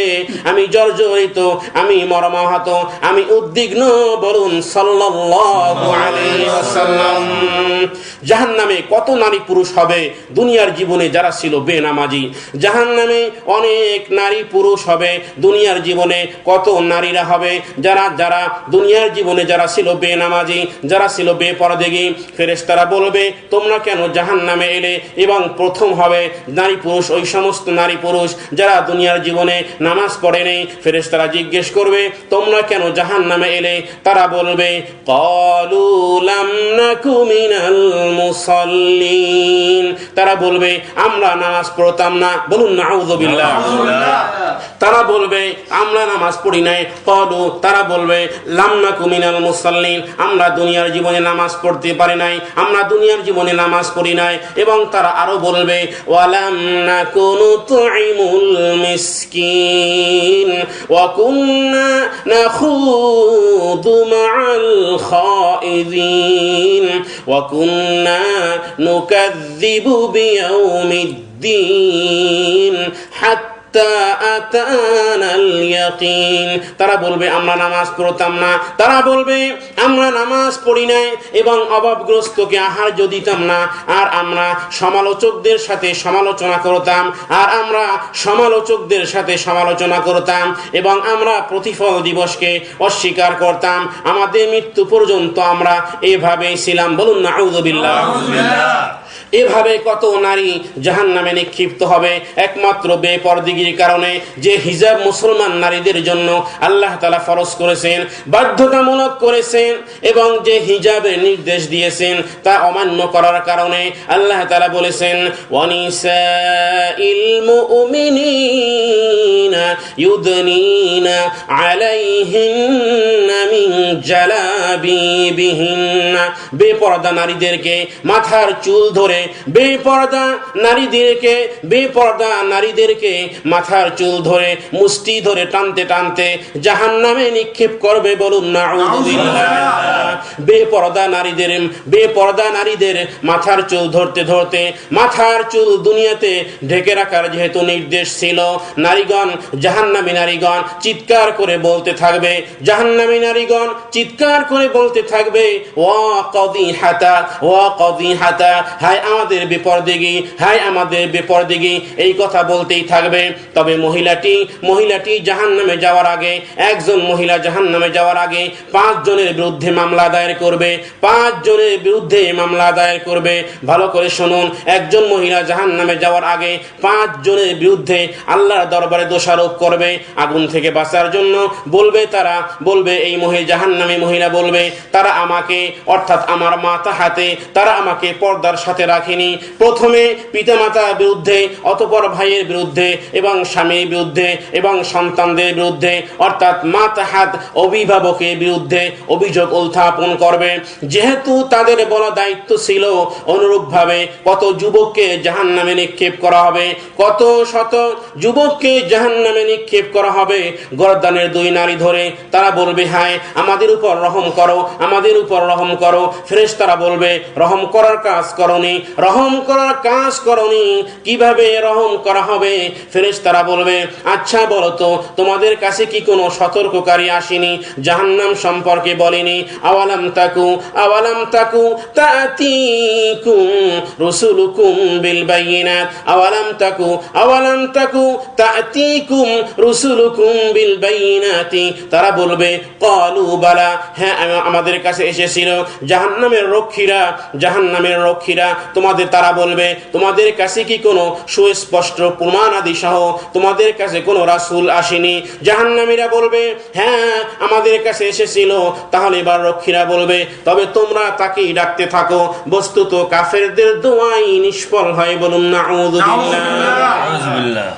আমি জর্জরিত, আমি মর্মাহত, আমি উদ্বিগ্ন। বলুন সাল্লাল্লাহু আলাইহি ওয়াসাল্লাম। জাহান্নামে কত নারী পুরুষ হবে দুনিয়ার জীবনে যারা ছিল বেনামাজি, জাহান্নামে অনেক নারী পুরুষ হবে দুনিয়ার জীবনে কত নারীরা হবে যারা যারা দুনিয়ার জীবনে যারা ছিল বেনামাজি, যারা ছিল বেপরদেগী। ফেরেশতারা বলবে তোমরা কেন জাহান্নামে এলে? এবং প্রথম হবে নারী পুরুষ, ওই সমস্ত নারী পুরুষ যারা দুনিয়ার জীবনে নামাজ পড়েনি। ফেরেশতারা জিজ্ঞেস করবে তোমরা কেন জাহান্নামে এলে? তারা বলবে ক্বালু লাম নাকু মিনাল মুসাল্লিন, তারা বলবে আমরা নামাজ পড়তাম না। বলুন নাউযুবিল্লাহ। তারা বলবে আমরা নামাজ পড়ি নাই। ক্বালু, তারা বলবে লাম নাকু মিনাল মুসাল্লিন, আমরা দুনিয়ার জীবনে নামাজ পড়তে পারি নাই, আমরা দুনিয়ার জীবনে নামাজ পড়ি নাই। এবং তারা আরো বলবে ওয়ালাম নাকু নুতঈমুল মিসকিন ওয়া কুন্না নাখুদু মাআল খাইদিন ওয়া কুন্না নুকাযযিবু বিয়াউমিদ্দিন হাত্তা আতানাল ইয়াকিন। তারা বলবে আমরা নামাজ পড়তাম না, তারা বলবে আমরা নামাজ পড়ি নাই এবং অভাবগ্রস্তকে আহার্য দিতাম না, আর আমরা সমালোচকদের সাথে সমালোচনা করতাম, আর আমরা সমালোচকদের সাথে সমালোচনা করতাম এবং আমরা প্রতিফল দিবসকে অস্বীকার করতাম। আমাদের মৃত্যু পর্যন্ত আমরা এভাবেই ছিলাম। বলুন নাউযুবিল্লাহ। এভাবে কত নারী জাহান্নামে নিক্ষিপ্ত হবে একমাত্র বেপরদিগির কারণে। যে হিজাব মুসলমান নারীদের জন্য আল্লাহ তাআলা ফরজ করেছেন, বাধ্যতামূলক করেছেন, এবং যে হিজাবের নির্দেশ দিয়েছেন তা অমান্য করার কারণে আল্লাহ তাআলা বলেছেন ওয়ানিসাইল মুমিনিনা ইউদনিনা আলাইহিন্না মিন জালাবিবিহিন্না। বেপরদা নারীদেরকে মাথার চুল ধরে, বেপরদা নারীদেরকে মাথার চুল ধরে মুষ্টি ধরে টানতে টানতে জাহান্নামে নিক্ষেপ করবে। বলুন নাউযুবিল্লাহ। বেপরদা নারীদের মাথার চুল ধরতে ধরতে, মাথার চুল দুনিয়াতে ঢেকে রাখার যেহেতু নির্দেশ ছিল, নারীগণ জাহান্নামী নারীগণ চিৎকার করে বলতে থাকবে, জাহান্নামী নারীগণ চিৎকার করে বলতে থাকবে ওয়া কাদিহাতা ওয়া কাদিহাতা, হায় আমাদের বিপরদিগী, হায় আমাদের বিপরদিগী, এই কথা বলতেই থাকবে। তবে মহিলাটি জাহান্নামে যাওয়ার আগে, একজন মহিলা জাহান্নামে যাওয়ার আগে 5 জনের বিরুদ্ধে মামলা দায়ের করবে। 5 জনের বিরুদ্ধে মামলা দায়ের করবে। ভালো করে শুনুন, একজন মহিলা জাহান্নামে যাওয়ার আগে 5 জনের বিরুদ্ধে আল্লাহর দরবারে দোষারোপ করবে আগুন থেকে বাঁচার জন্য। তারা বলবে এই জাহান্নামী মহিলা বলবে তারা আমাকে, অর্থাৎ আমার মাথা হাতে তারা আমাকে পর্দার সাথে রাখেনি। প্রথমে পিতামাতার বিরুদ্ধে, অতঃপর ভাইয়ের বিরুদ্ধে এবং স্বামীর বিরুদ্ধে এবং সন্তানদের বিরুদ্ধে, অর্থাৎ মাতা হাত অভিভাবকের বিরুদ্ধে অভিযোগ উত্থাপন করবে। যেহেতু তাদের বড় দায়িত্ব ছিল, অনুরূপভাবে কত যুবককে জাহান্নামে নিক্ষেপ করা হবে, কত শত যুবককে জাহান্নামে নিক্ষেপ করা হবে গর্দানের 2 নারী ধরে। তারা বলবে হায় আমাদের উপর রহম করো, আমাদের উপর রহম করো। ফেরেশতারা বলবে রহম করার কাজ করনি, রহম করার কাজ করনি, কিভাবে রহম করা হবে? ফেরেশতারা বলবে আচ্ছা বলো তো, তোমাদের কাছে কি কোনো সতর্ককারী আসেনি, জাহান্নাম সম্পর্কে বলেনি? আওয়ালাম তাকু তাতিকুম রুসুলুকুম বিল বাইয়িনাত, আওয়ালাম তাকু তাতিকুম রুসুলুকুম বিল বাইয়িনাতি। তারা বলবে ক্বালু বালা, হ্যাঁ আমাদের কাছে এসেছিল জাহান্নামের রক্ষীরা। তারা বলবে তোমাদের কাছে কি কোনো সুস্পষ্ট প্রমাণ আদি সহ তোমাদের কাছে কোনো রাসূল আসেনি? জাহান্নামীরা বলবে হ্যাঁ আমাদের কাছে এসেছিল। তাহলে এবার রক্ষীরা বলবে তবে তোমরা তাকেই ডাকতে থাকো, বস্তুত কাফেরদের দোয়াই নিষ্ফল হয়। বলুন নাউযুবিল্লাহ।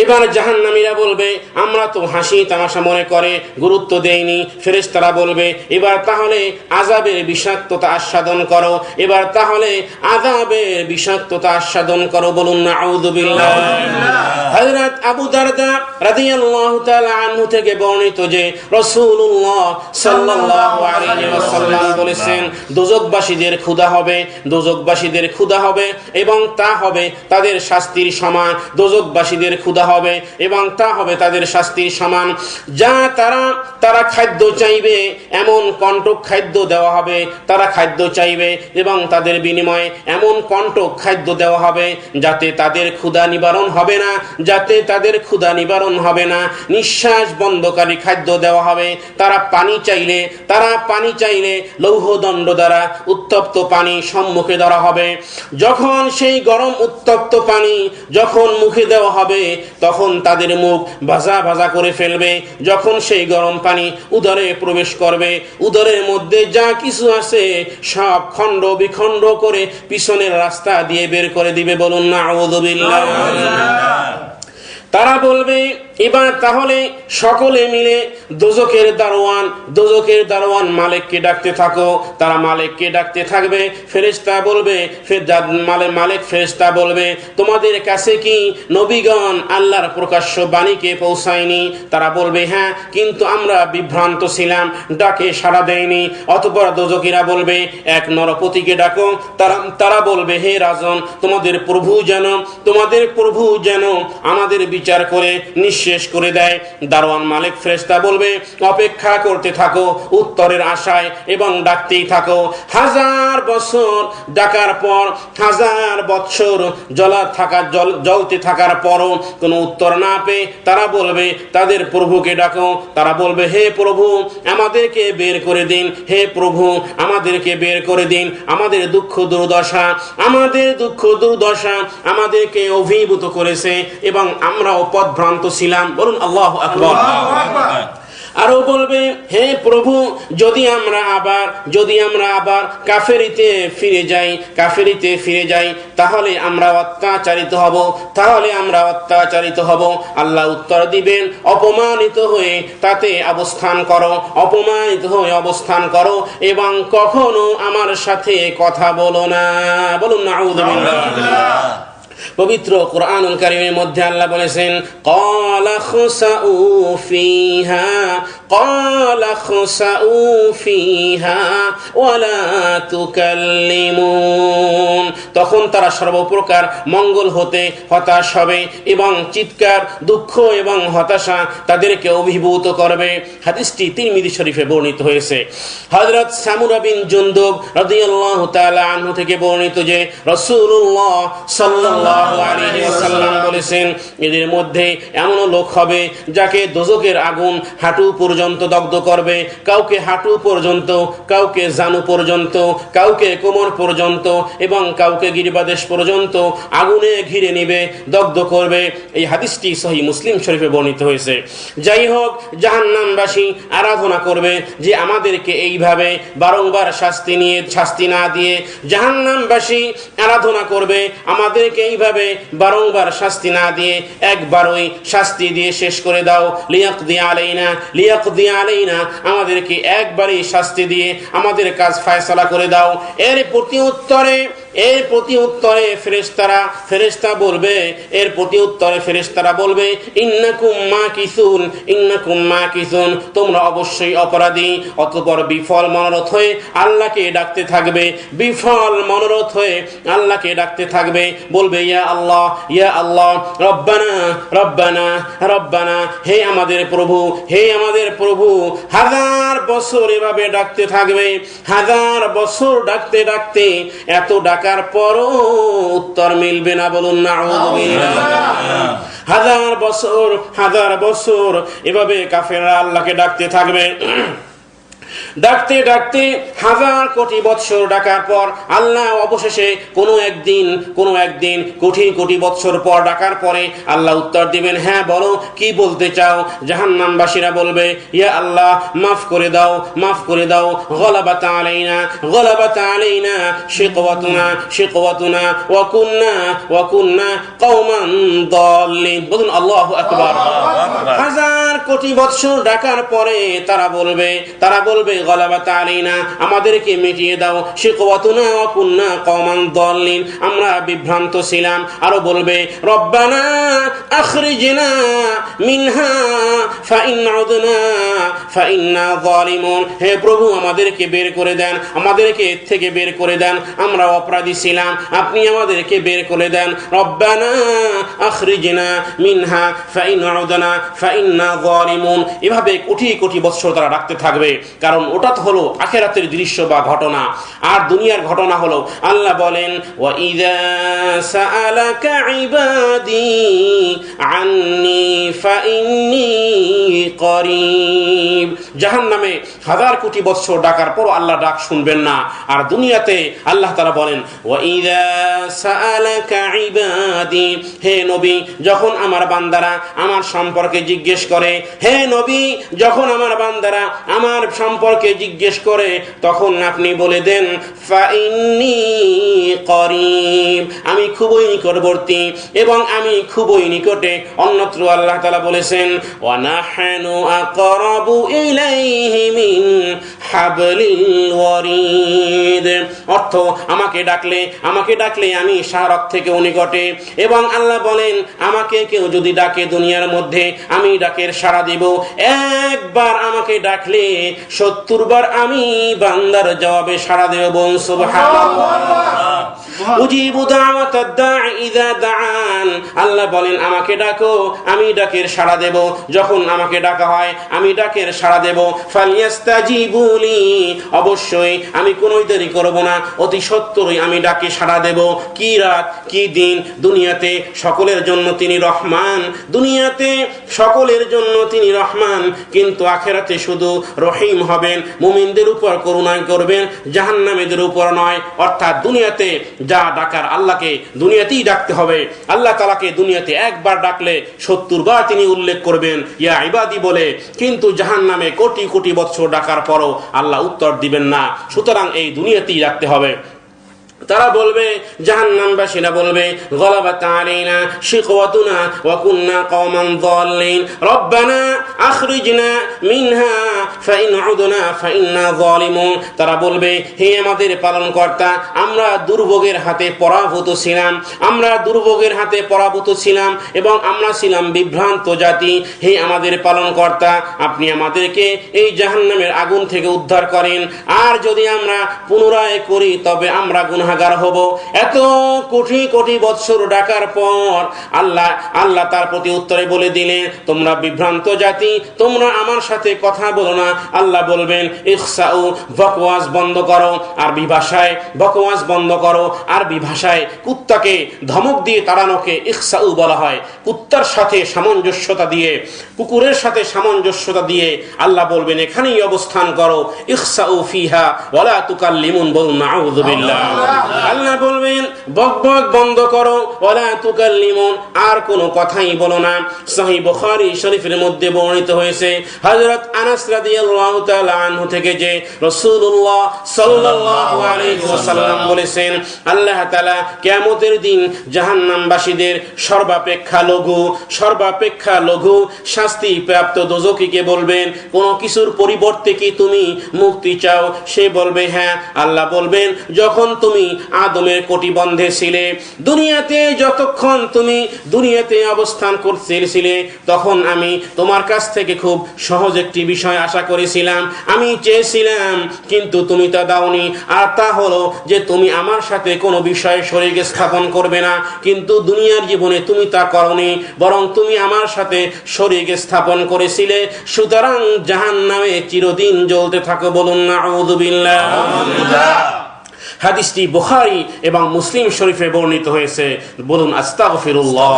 এবার জাহান্নামীরা বলবে আমরা তো হাসি তামাশা মনে করে গুরুত্ব দেইনি। ফেরেশতারা বলবে এবার তাহলে আযাবের বিষাক্ততা আস্বাদন করো, এবার তাহলে আযাবের বিষাক্ততা আস্বাদন করো। বলুন নাউযুবিল্লাহ। হযরত আবু দারদা রাদিয়াল্লাহু তাআলা আনহু থেকে বর্ণিত যে রাসূলুল্লাহ সাল্লাল্লাহু আলাইহি ওয়াসাল্লাম বলেছেন, দোজখবাসীদের ক্ষুধা হবে, দোজখবাসীদের ক্ষুধা হবে এবং তা হবে তাদের শাস্তির সমান। দোজখবাসীদের ক্ষুধা হবে এবং তা হবে তাদের শাস্তির সমান। যা তারা খাদ্য চাইবে এমন কণ্টক খাদ্য দেওয়া হবে, তারা খাদ্য চাইবে এবং তাদের বিনিময়ে এমন কণ্টক খাদ্য দেওয়া হবে যাতে তাদের ক্ষুধা নিবারণ হবে না, যাতে তাদের ক্ষুধা নিবারণ হবে না। নিঃশ্বাস বন্ধকারী খাদ্য দেওয়া হবে। তারা পানি চাইলে লৌহদণ্ড দ্বারা উত্তপ্ত পানি সম্মুখে ধরা হবে। যখন সেই গরম উত্তপ্ত পানি যখন মুখে দেওয়া হবে তখন তাদের মুখ ভাজা ভাজা করে ফেলবে। যখন সেই গরম পানি উদরে প্রবেশ করবে, উদরের মধ্যে যা কিছু আছে সব খণ্ড বিখণ্ড করে পিছনের রাস্তা দিয়ে বের করে দিবে। বলুন নাউযু বিল্লাহ। তারা বলবে, এবার তাহলে সকলে মিলে দোজখের দারোয়ান মালিককে ডাকতে থাকো। তারা মালিককে ডাকতে থাকবে। ফেরেশতা বলবে, মালিক ফেরেশতা বলবে, তোমাদের কাছে কি নবীগণ আল্লাহর প্রকাশ্য বাণীকে পৌঁছায়নি? তারা বলবে, হ্যাঁ, কিন্তু আমরা বিভ্রান্ত ছিলাম, ডাকে সাড়া দেয়নি। অতঃপর দোজখীরা বলবে, এক নরপতিকে ডাকো। তারা বলবে, হে রাজন, তোমাদের প্রভু যেন আমাদের বিচার করে শেষ করে দেয়। দারোয়ান মালিক ফেরেশতা বলবে, অপেক্ষা করতে থাকো উত্তরের আশায় এবং ডাকতেই থাকো। 1000 বছর ডাকার পর, 1000 বছর জ্বলতে থাকার পরও কোনো উত্তর না পেয়ে তারা বলবে, তাদের প্রভুকে ডাকো। তারা বলবে, হে প্রভু, আমাদেরকে বের করে দিন। হে প্রভু, আমাদেরকে বের করে দিন। আমাদের দুঃখ দুর্দশা আমাদেরকে অভিভূত করেছে এবং আমরাও পথভ্রান্ত ছিলাম। বলুন আল্লাহু আকবার। আরো বলবে, হে প্রভু, যদি আমরা আবার কাফেরিতে ফিরে যাই তাহলে আমরা অত্যাচারিত হব। আল্লাহ উত্তর দিবেন, অপমানিত হয়ে অবস্থান করো এবং কখনো আমার সাথে কথা বলো না। বলুন নাউযু বিল্লাহ। পবিত্র কুরআনুল কারীমের মধ্যে আল্লাহ বলেছেন, ক্বালা খুসাউ ফিহা ওয়ালা তুকাল্লিমুন। তখন তারা সর্বপ্রকার মঙ্গল হতে হতাশ হবে এবং চিৎকার, দুঃখ এবং হতাশা তাদেরকে অভিভূত করবে। হাদিসটি তিরমিজি শরীফে বর্ণিত হয়েছে। হযরত সামুরা বিন জুনদুব রাদিয়াল্লাহু তাআলা আনহু থেকে বর্ণিত যে রাসূলুল্লাহ সাল্লাল্লাহু আলাইহি ওয়াসাল্লাম বলেছেন, এদের মধ্যে এমন লোক হবে যাকে দোজখের আগুন হাঁটু পর্যন্ত দগ্ধ করবে। কাউকে হাঁটু পর্যন্ত, কাউকে জানু পর্যন্ত, কাউকে কোমর পর্যন্ত এবং কাউকে গিরিবাদেশ পর্যন্ত আগুনে ঘিরে নিবে, দগ্ধ করবে। এই হাদিসটি সহিহ মুসলিম শরীফে বর্ণিত হয়েছে। যাই হোক, জাহান্নামবাসী আরাধনা করবে যে আমাদেরকে এইভাবে বারংবার শাস্তি না দিয়ে, জাহান্নামবাসী আরাধনা করবে আমাদেরকে এইভাবে বারংবার শাস্তি না দিয়ে একবারই শাস্তি দিয়ে শেষ করে দাও। লিয়াকদি আলাইনা, আমাদেরকে একবারই শাস্তি দিয়ে আমাদের কাজ ফায়সালা করে দাও। এর প্রতি উত্তরে ফেরেশতারা বলবে, ইন্নাকুম মাকিসুন, তোমরা অবশ্যই অপরাধী। অতঃপর বিফল মনোরথ হয়ে আল্লাহকে ডাকতে থাকবে, বলবে, ইয়া আল্লাহ, রব্বানা, হে আমাদের প্রভু। 1000 বছর এভাবে ডাকতে থাকবে। 1000 বছর ডাকতে এত ডাকার পরও উত্তর মিলবে না। বলুন নাউযু বিল্লাহ। 1000 বছর এভাবে কাফেররা আল্লাহকে ডাকতে থাকবে। ডাকতে 1000 কোটি বৎসর ডাকার পর আল্লাহ অবশেষে কোনো একদিন কোটি বৎসর পর ডাকার পরে আল্লাহ উত্তর দিবেন, হ্যাঁ বলো, কি বলতে চাও? জাহান্নামবাসীরা বলবে, ইয়া আল্লাহ, মাফ করে দাও। গলাবাত আলাইনা শিকওয়াতুনা ওয়া কুন্না কওমান দাল্লিন। বলুন আল্লাহু আকবার। 1000 কোটি বৎসর ডাকার পরে তারা বলবে, বলবে গলাবাত আলাইনা, আমাদেরকে মিটিয়ে দাও, শিকওয়াতুনা ওয়া কুন্না কওমান দাল্লিন, আমরা বিভ্রান্ত ছিলাম। আরো বলবে রব্বানা আখরিজনা মিনহা ফাইন উদনা ফাইন্না যালিমুন, হে প্রভু আমাদেরকে বের করে দেন, আমাদেরকে এর থেকে বের করে দেন, আমরা অপরাধী ছিলাম, আপনি আমাদেরকে বের করে দেন। রব্বানা আখরিজনা মিনহা ফাইন উদনা ফাইন্না যালিমুন। এভাবে কোটি কোটি বছর তারা ডাকতে থাকবে, কারণ ওটা তো হলো আখিরাতের দৃশ্য বা ঘটনা। আর দুনিয়ার ঘটনা হলো আল্লাহ বলেন ওয়া ইযা সাআলাকা ইবাদি আন্নী ফাইন্নী করিব। জাহান্নামে হাজার কোটি বছর ডাকার পর আল্লাহ ডাক শুনবেন না। আর দুনিয়াতে আল্লাহ তাআলা বলেন ওয়া ইযা সাআলাকা ইবাদি, হে নবী যখন আমার বান্দারা আমার সম্পর্কে জিজ্ঞেস করে, হে নবী যখন আমার বান্দারা আমার সম্পর্কে জিজ্ঞেস করে, তখন আপনি বলে দেন ফাইন্নী করিব, আমি খুবই নিকটবর্তী এবং আমি খুবই নিকটে। অন্যত্র আল্লাহ তাআলা বলেছেন ওয়া নাহনু আকরাবু ইলাইহি মিন হাবলিল ওয়ারিদ, অর্থ আমাকে ডাকলে আমি শাহরগ থেকে নিকটে। এবং আল্লাহ বলেন আমাকে কেউ যদি ডাকে দুনিয়ার মধ্যে, আমি ডাকের সাড়া দিব। একবার আমাকে ডাকলে 70 বার আমি বান্দার জবাবে সাড়া দেব। বলুন সুবহানাল্লাহ। উজিবু দাওয়াতাদ দাঈ ইযা দাআন, আল্লাহ বলেন আমাকে ডাকো, আমি ডাকের সাড়া দেব। যখন আমাকে ডাকা হয় আমি ডাকের সাড়া দেব। ফালিয়াস্তাজিবুলি, অবশ্যই আমি কোনোই দেরি করব না, অতি সত্বরই আমি ডাকে সাড়া দেব। কি রাত কি দিন, দুনিয়াতে সকলের জন্য তিনি রহমান, দুনিয়াতে সকলের জন্য তিনি রহমান, কিন্তু আখিরাতে শুধু রহিম হবেন, মুমিনদের উপর করুণা করবেন, জাহান্নামীদের উপর নয়। অর্থাৎ দুনিয়াতে যা ডাকার আল্লাহকে দুনিয়াতেই ডাকতে হবে। আল্লাহ তাআলাকে দুনিয়াতে একবার ডাকলে 70 বার তিনি উল্লেখ করবেন ইয়া ইবাদি বলে, কিন্তু জাহান্নামে কোটি কোটি বছর ডাকার পরও আল্লাহ উত্তর দিবেন না। সুতরাং এই দুনিয়াতেই ডাকতে হবে। তারা বলবে, জাহান্নামবাসীরা বলবে গলাবাত আলাইনা শিকওয়াতুনা ওয়া কুন্না কওমান যাল্লিন রব্বানা আখরিজনা মিনহা ফাইন উদনা ফাইন্না যালিমুন। তারা বলবে হে আমাদের পালনকর্তা, আমরা দুর্ভোগের হাতে পরাভূত ছিলাম এবং আমরা ছিলাম বিভ্রান্ত জাতি। হে আমাদের পালনকর্তা, আপনি আমাদেরকে এই জাহান্নামের আগুন থেকে উদ্ধার করেন। আর যদি আমরা পুনরায় করি তবে আমরা গুনাহগার হব। এত কোটি কোটি বৎসর ডাকার পর আল্লাহ তার প্রতি উত্তরে বলে দিলেন, তোমরা বিভ্রান্ত জাতি, তোমরা আমার সাথে কথা বলো না। আল্লাহ বলবেন ইখসাউ, বকওয়াজ বন্ধ করো। আরবি ভাষায় বকওয়াজ বন্ধ করো, আরবি ভাষায় কুত্তাকে ধমক দিয়ে তাড়ানোকে ইখসাউ বলা হয়। কুত্তার সাথে সামঞ্জস্যতা দিয়ে, কুকুরের সাথে সামঞ্জস্যতা দিয়ে আল্লাহ বলবেন এখানেই অবস্থান করো। ইখসাউ ফিহা ওয়ালা তুকাল্লিমুন, বলুন আউযু বিল্লাহ। আল্লাহ বলবেন বক বক বন্ধ করো, ওয়ালা তুকাল্লিমুন, আর কোনো কথাই বলো না। সহিহ বুখারী শরীফের মধ্যে বর্ণিত হয়েছে হযরত আনাস রাদিয়াল্লাহু তাআলা আনহু থেকে যে রাসূলুল্লাহ সাল্লাল্লাহু আলাইহি ওয়াসাল্লাম বলেছেন, আল্লাহ তাআলা কিয়ামতের দিন জাহান্নামবাসীদের সর্বাপেক্ষা লঘু শাস্তি প্রাপ্ত দোজখীকে বলবেন, কোনো কিছুর পরিবর্তে কি তুমি মুক্তি চাও? সে বলবে হ্যাঁ। আল্লাহ বলবেন যখন তুমি আদমের কটিবন্ধে ছিলে, দুনিয়াতে যতক্ষণ তুমি দুনিয়াতে অবস্থান করছিলে, তখন আমি তোমার কাছ থেকে খুব সহজ একটি বিষয় আশা করেছিলাম, আমি চেয়েছিলাম, কিন্তু তুমি তা দাওনি। আর তা হলো যে তুমি আমার সাথে কোনো বিষয়ে শরীক স্থাপন করবে না। কিন্তু দুনিয়ার জীবনে তুমি তা করনি, বরং তুমি আমার সাথে শরীক স্থাপন করেছিলে। সুতরাং জাহান্নামে চিরদিন জ্বলতে থাকো। বলুন আউযু বিল্লাহ। হাদিসটি বুখারী এবং মুসলিম শরীফে বর্ণিত হয়েছে। বলুন আস্তাগফিরুল্লাহ।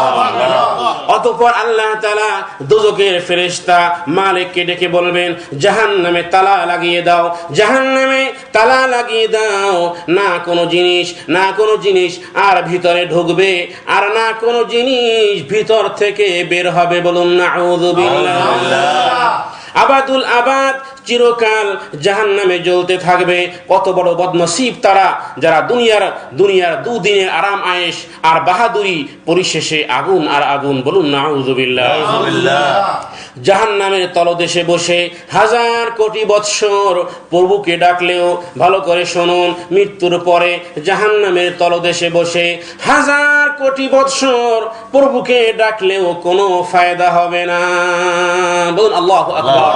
অতঃপর আল্লাহ তাআলা দোজখের ফেরেশতা মালিককে ডেকে বলবেন, জাহান্নামে তালা লাগিয়ে দাও, জাহান্নামে তালা লাগিয়ে দাও। না কোনো জিনিস আর ভিতরে ঢুকবে, আর না কোনো জিনিস ভিতর থেকে বের হবে। বলুন নাউযু বিল্লাহ। আবাদুল আবাদ, চিরকাল জাহান্নামে জ্বলতে থাকবে। কত বড় বদনসিব তারা, যারা দুনিয়ার দুদিনের আরাম আয়েশ আর বাহাদুরি, পরিশেষে আগুন আর আগুন। বলুন নাউযুবিল্লাহ। জাহান্নামের তলদেশে বসে হাজার কোটি বৎসর প্রভুকে ডাকলেও, ভালো করে শুনুন, মৃত্যুর পরে জাহান্নামের তলদেশে বসে হাজার কোটি বৎসর প্রভুকে ডাকলেও কোনো ফায়দা হবে না। বলুন আল্লাহু আকবার।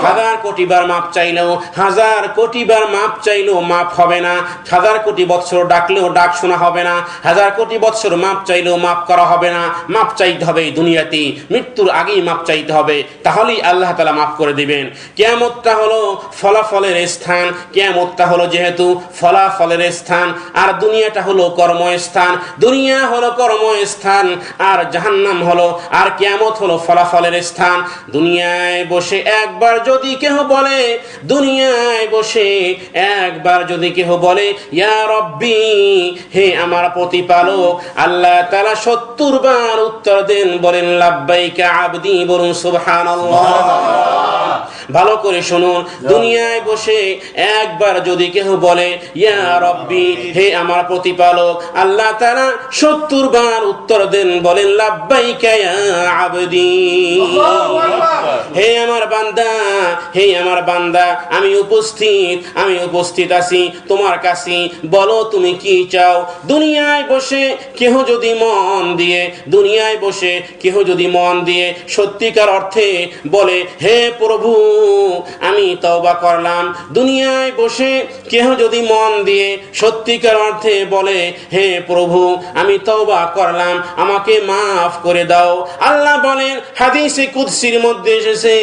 হাজার কোটি বার মাপ চাইলেও, হাজার কোটি বার মাপ চাইলেও মাপ হবে না। হাজার কোটি বৎসর ডাকলেও ডাক শোনা হবে না। হাজার কোটি বৎসর মাপ চাইলেও মাপ করা হবে না। মাপ চাইতে হবে দুনিয়াতে, মৃত্যুর আগেই মাপ চাইতে হবে, তাহলেই আল্লাহ তাআলা মাফ করে দিবেন। কিয়ামতটা হলো ফলাফলের স্থান, কিয়ামতটা হলো যেহেতু ফলাফলের স্থান, আর দুনিয়াটা হলো কর্মস্থান। দুনিয়া হলো কর্মস্থান, আর জাহান্নাম হলো, আর কিয়ামত হলো ফলাফলের স্থান। দুনিয়ায় বসে একবার যদি কেহ বলে, দুনিয়ায় বসে একবার যদি কেহ বলে ইয়া রব্বি, হে আমার প্রতিপালক, আল্লাহ তাআলা 70 বার উত্তর দেন, বলেন লাব্বাইকা আবদি, বলুন সুবহানাল্লাহ। ভালো করে শুনুন, দুনিয়ায় বসে একবার যদি কেহ বলে ইয়া রব্বি, হে আমার প্রতিপালক, আল্লাহ তাআলা 70 বার উত্তর দেন, বলেন লাব্বাইকা ইয়া আবদি। হে আমার বান্দা, হে আমার বান্দা, আমি উপস্থিত আছি তোমার কাছে, বলো তুমি কি চাও। দুনিয়ায় বসে কেহ যদি মন দিয়ে, দুনিয়ায় বসে কেহ যদি মন দিয়ে সত্যিকার অর্থে বলে হে প্রভু আমি তওবা করলাম, দুনিয়ায় বসে কেহ যদি মন দিয়ে সত্যিকার অর্থে বলে হে প্রভু আমি তওবা করলাম, আমাকে মাফ করে দাও, আল্লাহ বলেন, হাদিসে কুদসির মধ্যে এসেছে,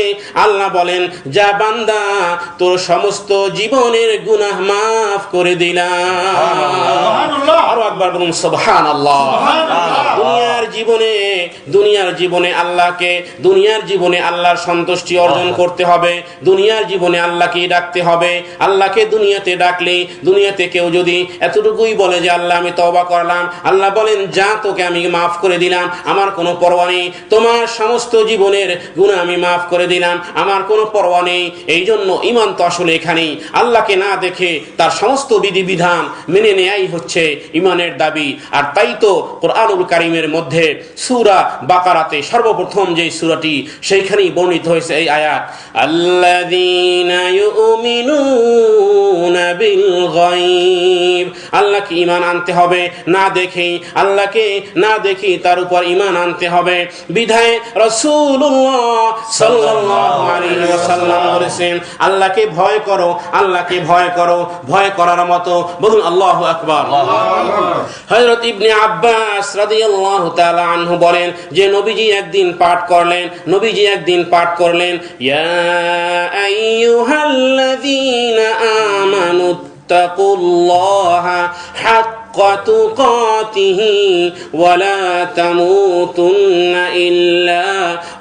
আল্লাহ বলেন যা বান্দা তোর সমস্ত জীবনের গুনাহ মাফ করে দিলাম। আরো একবার বলুন সুবহানাল্লাহ। দুনিয়ার জীবনে আল্লাহর সন্তুষ্টি অর্জন করতে হবে, দুনিয়ার জীবনে আল্লাহকে ডাকতে হবে। আল্লাহকে দুনিয়াতে ডাকলে, দুনিয়াতে কেউ যদি এতটুকুই বলে যে আল্লাহ আমি তওবা করলাম, আল্লাহ বলেন যা তোকে আমি মাফ করে দিলাম, আমার কোনো পরোয়া নেই, তোমার সমস্ত জীবনের গুনাহ আমি মাফ করে দিলাম, আমার কোনো পরোয়া নেই। এই জন্য ঈমান তো আসলে এখানেই, আল্লাহকে না দেখে তার সমস্ত বিধিবিধান মেনে নেয়াই হচ্ছে ঈমানের দাবি। আর তাই তো কোরআনুল কারীমের মধ্যে সূরা বাকারাতে সর্বপ্রথম যে সূরাটি, সেইখানেই বর্ণিত হয়েছে এই আয়াত, আল্লাযীনা ইউমিনুনা বিল গায়ব। আল্লাহকে ঈমান আনতে হবে, না দেখেই, আল্লাহকে না দেখেই তার উপর ঈমান আনতে হবে। বিধায় রাসূলুল্লাহ সাল্লাল্লাহু আলাইহি ওয়াসাল্লাম বলেছেন আল্লাহকে ভয় করো, আল্লাহকে ভয় করো, ভয় করার মতো। বলুন আল্লাহু আকবার। হযরত ইবনে আব্বাস রাদিয়াল্লাহু তাআলা আনহু বলেন যে নবীজি একদিন পাঠ করলেন ইয়া আইয়ুহাল্লাযীনা আমানুত্তাকুল্লাহা হাক্কা তুকাতিহি ওয়া লা তামুতুন্না ইল্লা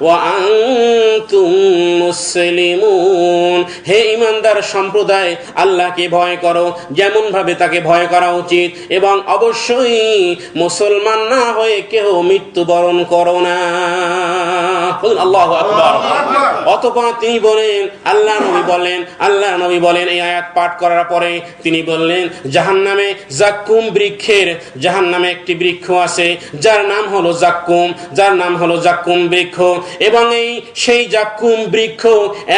ওয়া আনতুম মুসলিমুন। হে ঈমানদার সম্প্রদায়, আল্লাহকে ভয় করো যেমন ভাবে তাকে ভয় করা উচিত, এবং অবশ্যই মুসলমান না হয়ে কেউ মৃত্যুবরণ করো না। আল্লাহু আকবার। অতঃপর তিনি বলেন, আল্লাহ নবী বলেন এই আয়াত পাঠ করার পরে তিনি বললেন জাহান্নামে একটি বৃক্ষ আছে যার নাম হলো জাক্কুম বৃক্ষ, এবং সেই জাক্কুম বৃক্ষ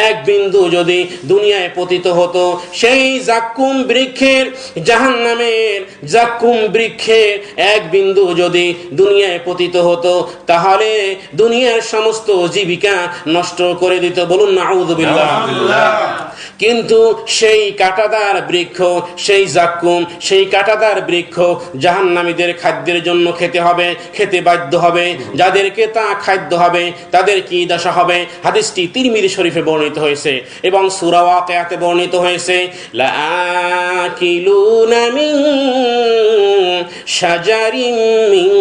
এক বিন্দু যদি দুনিয়ায় পতিত হতো, সেই জাক্কুম বৃক্ষের, জাহান্নামের জাক্কুম বৃক্ষের এক বিন্দু যদি দুনিয়ায় পতিত হতো, তাহলে দুনিয়ার সমস্ত জীবিকা নষ্ট করে দিত। বলুন নাউযুবিল্লাহ। কিন্তু সেই কাঁটাদার বৃক্ষ, সেই জাক্কুম, সেই কাঁটাদার বৃক্ষ জাহান্নামীদের খাদ্যের জন্য খেতে বাধ্য হবে। যাদেরকে তা খাদ্য হবে তাদের কি দশা হবে? হাদিসটি তিরমিজি শরীফে বর্ণিত হয়েছে এবং সূরা ওয়াকিয়াতে বর্ণিত হয়েছে, লাআকিলুনা মিন শাজারিন মিন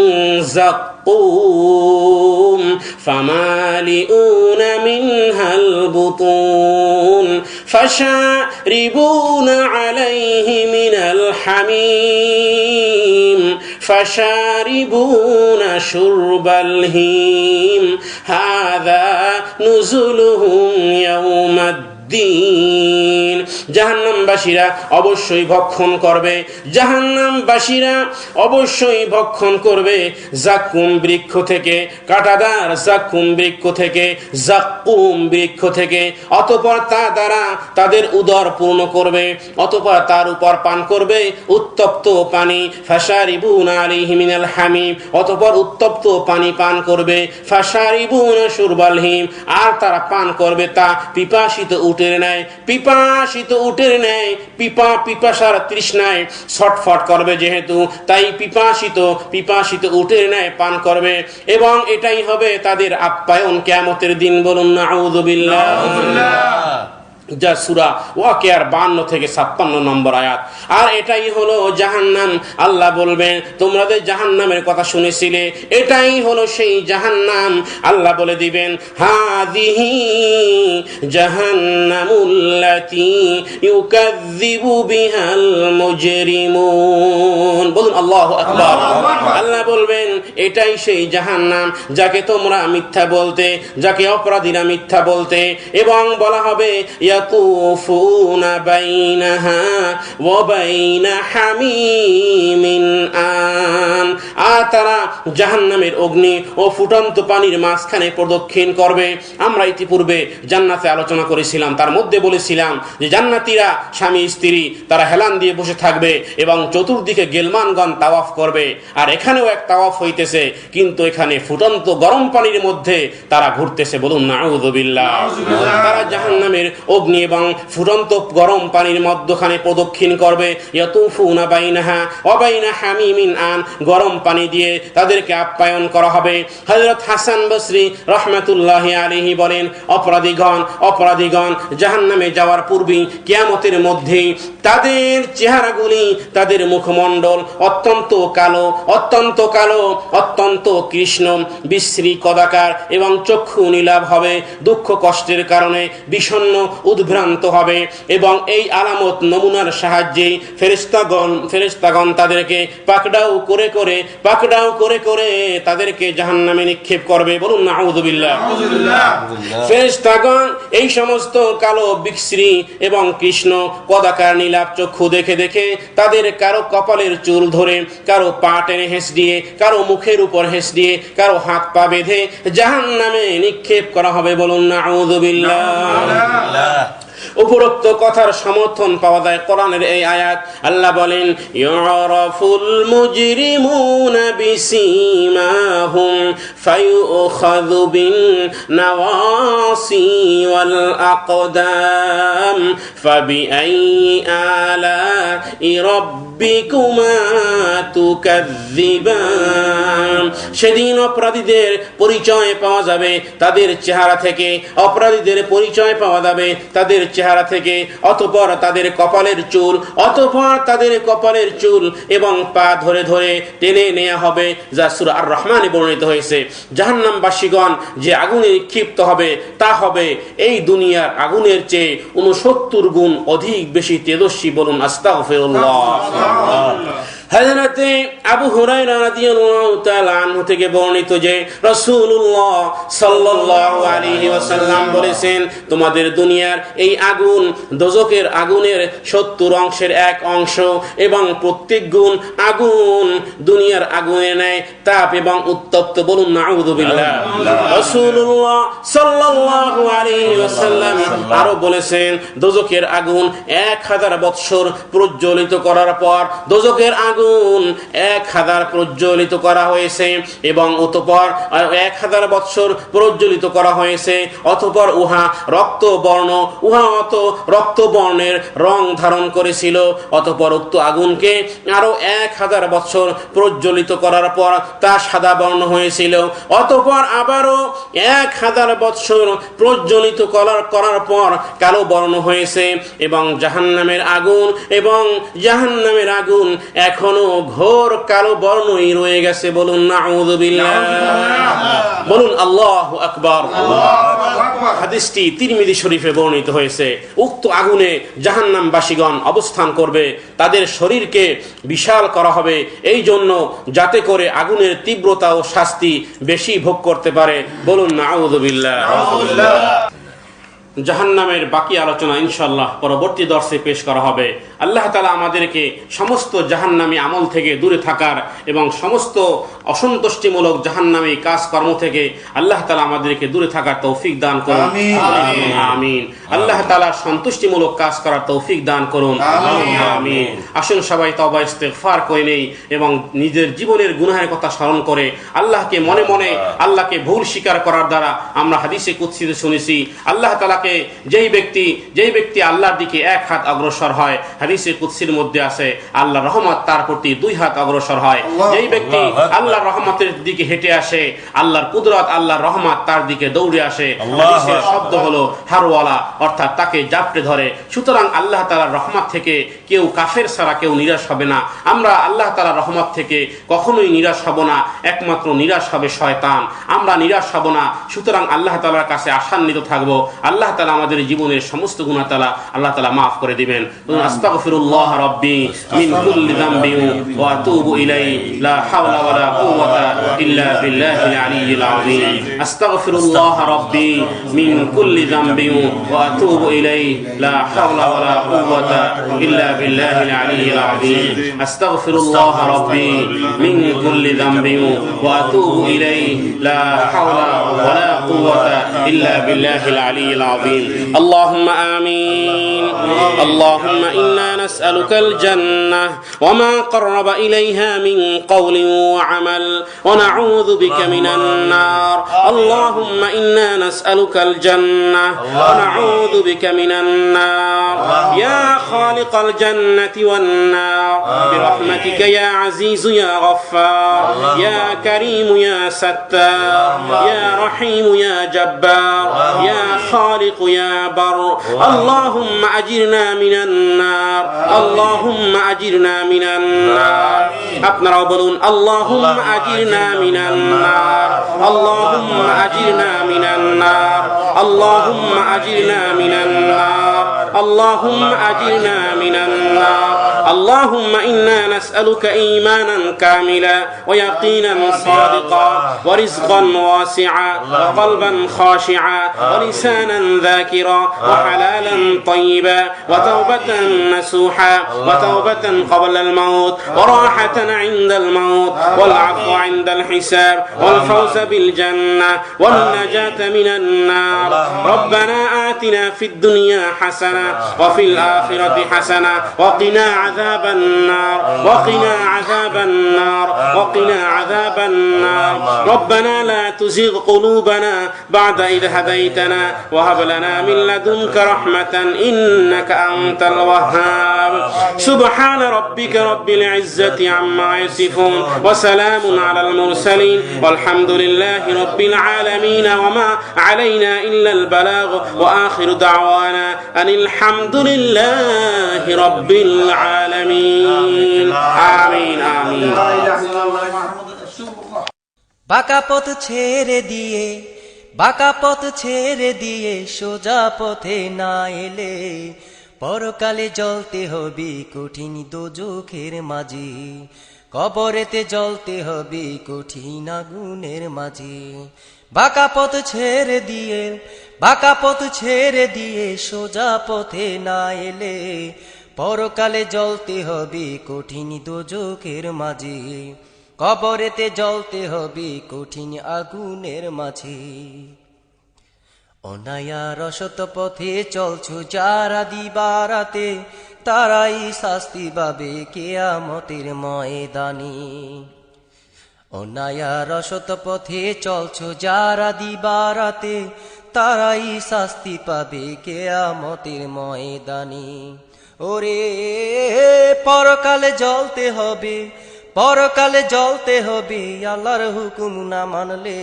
যাক্কুম ফামালিউনা মিনহাল বুতুন ফাশারিবুনা আলাইহি মিনাল হামিম ফাশারিবুনা শুরবাল হিম হাযা নুজুলুহুম ইয়াউমাদ ইয়াউমিদ্দিন। জাহান্নামবাসীরা অবশ্যই ভক্ষণ করবে, জাহান্নামবাসীরা অবশ্যই ভক্ষণ করবে জাক্কুম বৃক্ষ থেকে, কাঁটাদার জাক্কুম বৃক্ষ থেকে, জাক্কুম বৃক্ষ থেকে। অতঃপর তা দ্বারা তাদের উদর পূর্ণ করবে, অতঃপর তার উপর পান করবে উত্তপ্ত পানি, ফাশারিবুনা আলাইহি মিনাল হামিম, অতঃপর উত্তপ্ত পানি পান করবে, ফাশারিবুনা শুরবাল হিম, আর তারা পান করবে তা পিপাসিত উটের ন্যায়, পিপাসিত উটের ন্যায়। পিপাসার তৃষ্ণায় ছটফট করবে যেহেতু, তাই পিপাসিত উটের ন্যায় পান করবে, এবং এটাই হবে তাদের আপ্যায়ন কিয়ামতের দিন। বলুন নাউযু বিল্লাহ। যা সূরা ওয়াকিয়ার 52 থেকে 56 নম্বর আয়াত। আর এটাই হলো জাহান্নাম। আল্লাহ বলবেন তোমরা যে জাহান্নামের কথা শুনেছিলে, এটাই হলো সেই জাহান্নাম। আল্লাহ বলে দিবেন হাযিহি জাহান্নামুল্লাতী ইউকাযযিবু বিহাল মুজরিমুন। বলুন আল্লাহু আকবার। আল্লাহ বলবেন এটাই সেই জাহান্নাম যাকে তোমরা মিথ্যা বলতে, যাকে অপরাধীরা মিথ্যা বলতে। এবং বলা হবে ইয়াতুফুনা বাইনাহা ওয়া বাইনা হামিমিন আন, আর তারা জাহান্নামের অগ্নি ও ফুটন্ত পানির মাঝখানে প্রদক্ষিণ করবে। আমরা ইতিপূর্বে জান্নাতে আলোচনা করেছিলাম, তার মধ্যে বলেছিলাম যে জান্নাতীরা স্বামী স্ত্রী তারা হেলান দিয়ে বসে থাকবে এবং চতুর্দিকে গেলমানগণ তাওয়াফ করবে। আর এখানেও এক তাওয়াফ হইতেছে, কিন্তু এখানে ফুটন্ত গরম পানির মধ্যে তারা ঘুরতেছে। বলুন নাউযু বিল্লাহ। তারা জাহান্নামের অগ্নি এবং ফুটন্ত গরম পানির মধ্যখানে প্রদক্ষিণ করবে। ইয়াতুফুনা বাইনাহা ওয়া বাইনা হামিমিন আন, গরম পানি দিয়ে তাদেরকে আপ্যায়ন করা হবে। হযরত হাসান বসরি রাহমাতুল্লাহি আলাইহি বলেন অপরাধীগণ জাহান্নামে যাওয়ার পূর্বে কিয়ামতের মধ্যে তাদের চেহারাগুলি, তাদের মুখমণ্ডল অত্যন্ত কালো, অত্যন্ত কৃষ্ণ, বিশ্রী কদাকার এবং চক্ষু নীলাভ হবে। দুঃখ কষ্টের কারণে বিষণ্ণ উদ্ভ্রান্ত হবে, এবং এই আলামত নমুনার সাহায্যে ফেরেশতাগণ তাদেরকে পাকড়াও করে করে তাদেরকে জাহান্নামে নিক্ষেপ করবে। বলুন নাউযু বিল্লাহ। ফেরেশতাগণ এই সমস্ত কালো বিশ্রী এবং কৃষ্ণ কদাকার নীলাভ চক্ষু দেখে দেখে তাদের কারো কপালের চুল ধরে, কারো পা টেনে হেঁচ দিয়ে, কারো মুখের উপর হেঁচ দিয়ে, কারো হাত পা বেঁধে জাহান্নামে নিক্ষেপ করা হবে। বলুন নাউযু বিল্লাহ। উপরোক্ত কথার সমর্থন পাওয়া যায় কোরআনের এই আয়াত। আল্লাহ বলেন ইউরাফুল মুজরিমুনা বিসীমাহুম ফায়ুখাযু বিন নাওয়াসি ওয়াল আকদাম ফাবিআইয়ি আলাই রাব্বিকুমা তুকাযযিবান। সেদিন অপরাধীদের পরিচয় পাওয়া যাবে তাদের চেহারা থেকে, অপরাধীদের পরিচয় পাওয়া যাবে তাদের চেহারা থেকে, অতঃপর তাদের কপালের চুল এবং পা ধরে ধরে টেনে নেওয়া হবে, যা সূরা আর রহমানে বর্ণিত হয়েছে। জাহান্নামবাসীগণ যে আগুনে নিক্ষিপ্ত হবে তা হবে এই দুনিয়ার আগুনের চেয়ে 69 গুণ অধিক বেশি তেজস্বী। বলুন আস্তাগফিরুল্লাহ। হযরতে আবু হুরায়রা রাদিয়াল্লাহু তাআলা আনহু থেকে বর্ণিত যে রাসূলুল্লাহ সাল্লাল্লাহু আলাইহি ওয়াসাল্লাম বলেছেন, তোমাদের দুনিয়ার এই আগুন দোজখের আগুনের 70 অংশের 1 অংশ, এবং প্রত্যেক গুণ আগুন দুনিয়ার আগুনের ন্যায় তাপ এবং উত্তপ্ত। বলুন নাউযু বিল্লাহ। রাসূলুল্লাহ সাল্লাল্লাহু আলাইহি ওয়াসাল্লাম আরো বলেছেন, দোজখের আগুন 1000 বৎসর প্রজ্বলিত করার পর দোজখের আগুন 1000 প্রজ্বলিত করা হয়েছে, এবং অতঃপর 1000 বৎসর প্রজ্বলিত করা হয়েছে, অতঃপর উহা রক্তবর্ণের রং ধারণ করেছিল। অতঃপর উক্ত আগুনকে আরো 1000 বৎসর প্রজ্বলিত করার পর তা সাদা বর্ণ হয়েছিল। অতঃপর আবারও 1000 বৎসর প্রজ্বলিত করার পর কালো বর্ণ হয়েছে, এবং জাহান্নামের আগুন এখনো ঘোর কালো বর্ণই রয়ে গেছে। বলুন নাউযু বিল্লাহ। বলুন আল্লাহু আকবার। হাদিসটি তিরমিজি শরীফে বর্ণিত হয়েছে। উক্ত আগুনে জাহান্নামবাসীগণ অবস্থান করবে, তাদের শরীরকে বিশাল করা হবে এই জন্য যাতে করে আগুনের তীব্রতা ও শাস্তি বেশি ভোগ করতে পারে। বলুন নাউযু বিল্লাহ। জাহান্নামের বাকি আলোচনা ইনশাআল্লাহ পরবর্তী দর্শে পেশ করা হবে। আল্লাহ তাআলা আমাদেরকে সমস্ত জাহান্নামী আমল থেকে দূরে থাকার এবং সমস্ত অসন্তুষ্টিমূলক জাহান্নামী কাজকর্ম থেকে আল্লাহ তাআলা আমাদেরকে দূরে থাকার তৌফিক দান করুন, আমিন। আল্লাহ তাআলা সন্তুষ্টিমূলক কাজ করার তৌফিক দান করুন, আমিন। আসুন সবাই তওবা ইস্তেগফার করে নেই এবং নিজের জীবনের গুনাহের কথা স্মরণ করে আল্লাহকে মনে মনে আল্লাহকে ভুল স্বীকার করার দ্বারা আমরা হাদিসে কুদসিতে শুনেছি আল্লাহ তাআলাকে যেই ব্যক্তি আল্লাহর দিকে এক হাত অগ্রসর হয়, হাদিসে কুদসির মধ্যে আছে আল্লাহর রহমত তার প্রতি 2 হাত অগ্রসর হয়। যেই ব্যক্তি আল্লাহর রহমতের দিকে হেঁটে আসে, আল্লাহর কুদরত আল্লাহর রহমত তার দিকে দৌড়ে আসে। হাদিসের শব্দ হলো হারওয়ালা, অর্থাৎ তাকে জাপটে ধরে। সুতরাং আল্লাহ তাআলার রহমত থেকে কেউ কাফের ছাড়া কেউ নিরাশ হবে না। আমরা আল্লাহ তাআলার রহমত থেকে কখনোই নিরাশ হব না, একমাত্র নিরাশ হবে শয়তান। আমরা নিরাশ হব না। সুতরাং আল্লাহ তাআলার কাছে আশান্বিত থাকব। আল্লাহ তাআলা আমাদের জীবনের সমস্ত গুনাহ আল্লাহ তাআলা মাফ করে দিবেন। আস্তাগফিরুল্লাহ রাব্বি মিন কুল্লি যামবি ওয়া আতুবু ইলাইহি লা হাওলা ওয়ালা কুওয়াতা ইল্লা বিল্লাহিল আলিয়্যিল আযীম। আস্তাগফিরুল্লাহ রাব্বি মিন কুল্লি যামবি ওয়া আতুবু ইলাইহি লা হাওলা ওয়ালা কুওয়াতা ইল্লা বিল্লাহিল আলিয়্যিল আযীম। আস্তাগফিরুল্লাহ রাব্বি মিন কুল্লি যামবি ওয়া আতুবু ইলাইহি লা হাওলা ওয়ালা কুওয়াতা ইল্লা বিল্লাহিল আলিয়্যিল আযীম। আল্লাহুম্মা আমিন। اللهم إنا نسألك الجنة وما قرب إليها من قول وعمل ونعوذ بك من النار. اللهم إنا نسألك الجنة ونعوذ بك من النار. يا خالق الجنة والنار برحمتك يا عزيز يا غفار يا كريم يا ستار يا رحيم يا جبار يا خالق يا بر. اللهم أجرنا من النار. اللهم أجرنا من النار. আপনারাও বলুন اللهم أجرنا من النار. اللهم أجرنا من النار. اللهم أجرنا من النار. اللهم أجرنا من النار. اللهم إنا نسألك إيمانا كاملا ويقينا صادقا ورزقا واسعا وقلبا خاشعا ولسانا ذاكرا وحلالا طيبا وتوبة نسوحا وتوبة قبل الموت وراحة عند الموت والعفو عند الحساب والفوز بالجنة والنجاة من النار. ربنا آتنا في الدنيا حسنة وفي الآخرة حسنة وقنا عذاب النار وقنا عذاب النار وقنا عذاب النار. ربنا لا تزغ قلوبنا بعد إذ هديتنا وهب لنا من لدنك رحمة إنك أنت الوهاب. سبحان ربك رب العزة عما يصفون وسلام على المرسلين والحمد لله رب العالمين وما علينا إلا البلاغ وآخر دعوانا أن الحمد لله رب العالمين. آمين آمين. বাঁকা পথ ছেড়ে দিয়ে সোজা পথে না এলে পরকালে জ্বলতে হবে কঠিন দোজখের মাঝে, কবরেতে জ্বলতে হবে কঠিন আগুনের মাঝে। বাঁকা পথ ছেড়ে দিয়ে সোজা পথে না এলে পরকালে জ্বলতে হবে কঠিন দোজখের মাঝে, কবরেতে জ্বলতে হবে কঠিন আগুনের মাঝে। অনায়ার অসত পথে চলছো যারা দিবারাতে তারাই শাস্তি পাবে কিয়ামতের ময়দানে। অনায়ার অসত পথে চলছো যারা দিবারাতে তারাই শাস্তি পাবে কিয়ামতের ময়দানে। ওরে পরকালে জ্বলতে হবে আল্লাহর হুকুম না মানলে,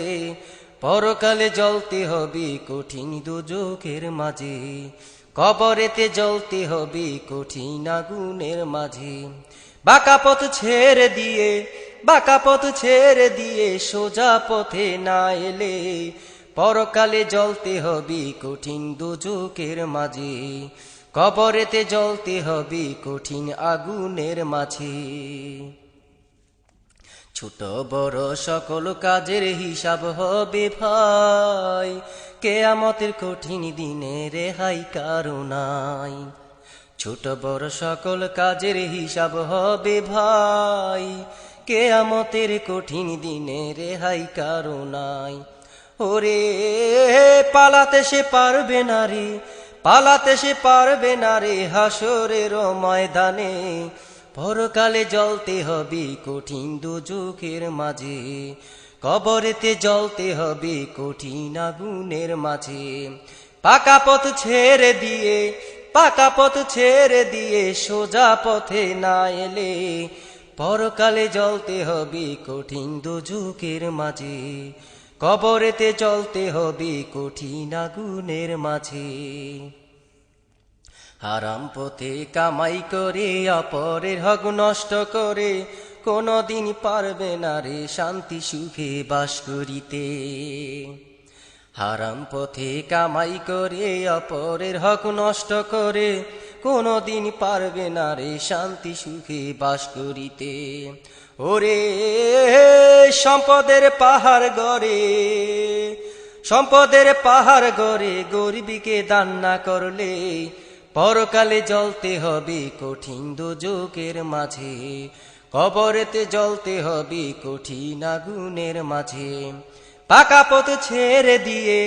পরকালে জ্বলতে হবে কঠিন দোজখের মাঝে, কবরেতে জ্বলতে হবে কঠিন আগুনের মাঝে। বাঁকা পথ ছেড়ে দিয়ে সোজা পথে না এলে পরকালে জ্বলতে হবে কঠিন দোজখের মাঝে, কবরেতে জ্বলতে হবে কঠিন আগুনের মাঝে। ছোট বড় সকল কাজের হিসাব হবে ভাই, কেয়ামতের কঠিন দিনে রেহাই কারো নাই। ছোট বড় সকল কাজের হিসাব হবে ভাই, কেয়ামতের কঠিন দিনে রেহাই কারো নাই। ওরে পালাতে সে পারবে না রে, পালাতে সে পারবে না রে হাসরের ময়দানে। পরকালে জ্বলতে হবে কঠিন দুজখের মাঝে, কবরেতে জ্বলতে হবে কঠিন আগুনের মাঝে। পাকা পথ ছেড়ে দিয়ে, পাকা পথ ছেড়ে দিয়ে সোজা পথে না এলে, পরকালে জ্বলতে হবে কঠিন দুজখের মাঝে, কবরেতে জ্বলতে হবে কঠিন আগুনের মাঝে। হারাম পথে কামাই করে অপরের হক নষ্ট করে, কোনদিন পারবে না রে শান্তি সুখে বাস করিতে। হারাম পথে কামাই করে অপরের হক নষ্ট করে, কোনদিন পারবে না রে শান্তি সুখে বাস করিতে। ওরে সম্পদের পাহাড় গড়ে, সম্পদের পাহাড় গড়ে গরিবীকে দান না করলে, পরকালে জ্বলতে হবে কঠিন দুজখের মাঝে, কবরেতে জ্বলতে হবে কঠিন আগুনের মাঝে। পাকা পথ ছেড়ে দিয়ে,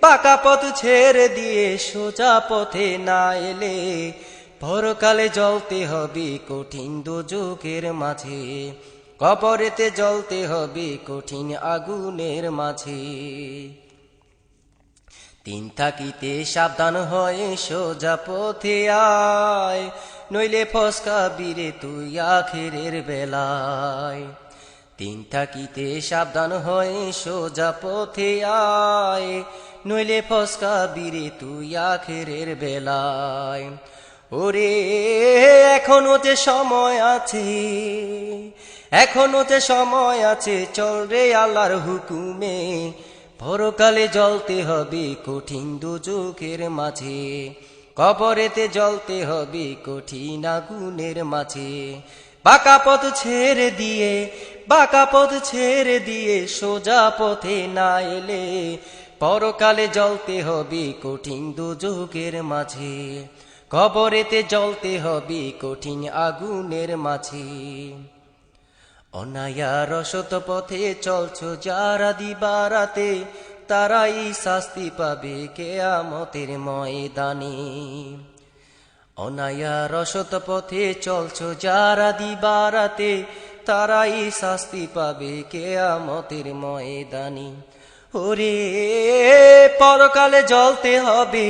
পাকা পথ ছেড়ে দিয়ে সোজা পথে না এলে, পরকালে জ্বলতে হবে কঠিন দুজখের মাঝে, কবরেতে জ্বলতে হবে কঠিন আগুনের মাঝে। তিন থাকিতে সাবধান হয়ে সোজা পথে আয়, নইলে ফসকাবি রে তুই আখেরের বেলায়। তিন থাকিতে সাবধান হয়ে সোজা পথে আয়, নইলে ফসকাবি রে তুই আখেরের বেলায়। ওরে এখনো যে সময় আছে, এখনো যে সময় আছে, চল রে আল্লাহর হুকুমে, পরকালে জ্বলতে হবে কঠিন দুজখের মাঝে, কবরেতে জ্বলতে হবে কঠিন আগুনের মাঝে। বাঁকা পথ ছেড়ে দিয়ে, বাঁকা পথ ছেড়ে দিয়ে সোজা পথে না এলে, পরকালে জ্বলতে হবে কঠিন দুজখের মাঝে, কবরেতে জ্বলতে হবে কঠিন আগুনের মাঝে। অনায়ার অসত পথে চলছো যারা দিবারাতে, তারাই শাস্তি পাবে কিয়ামতের ময়দানে। অনায়ার অসত পথে চলছো যারা দিবারাতে, তারাই শাস্তি পাবে কিয়ামতের ময়দানে। ওরে পরকালে জ্বলতে হবে,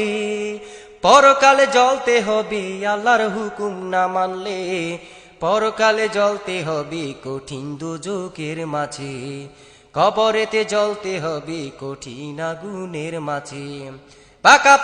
পরকালে জ্বলতে হবে আল্লাহর হুকুম না মানলে, পরকালে জ্বলতে হবে কঠিন দুজখের মাঝে, কবরেতে জ্বলতে হবে কঠিন আগুনের মাঝে। পাকা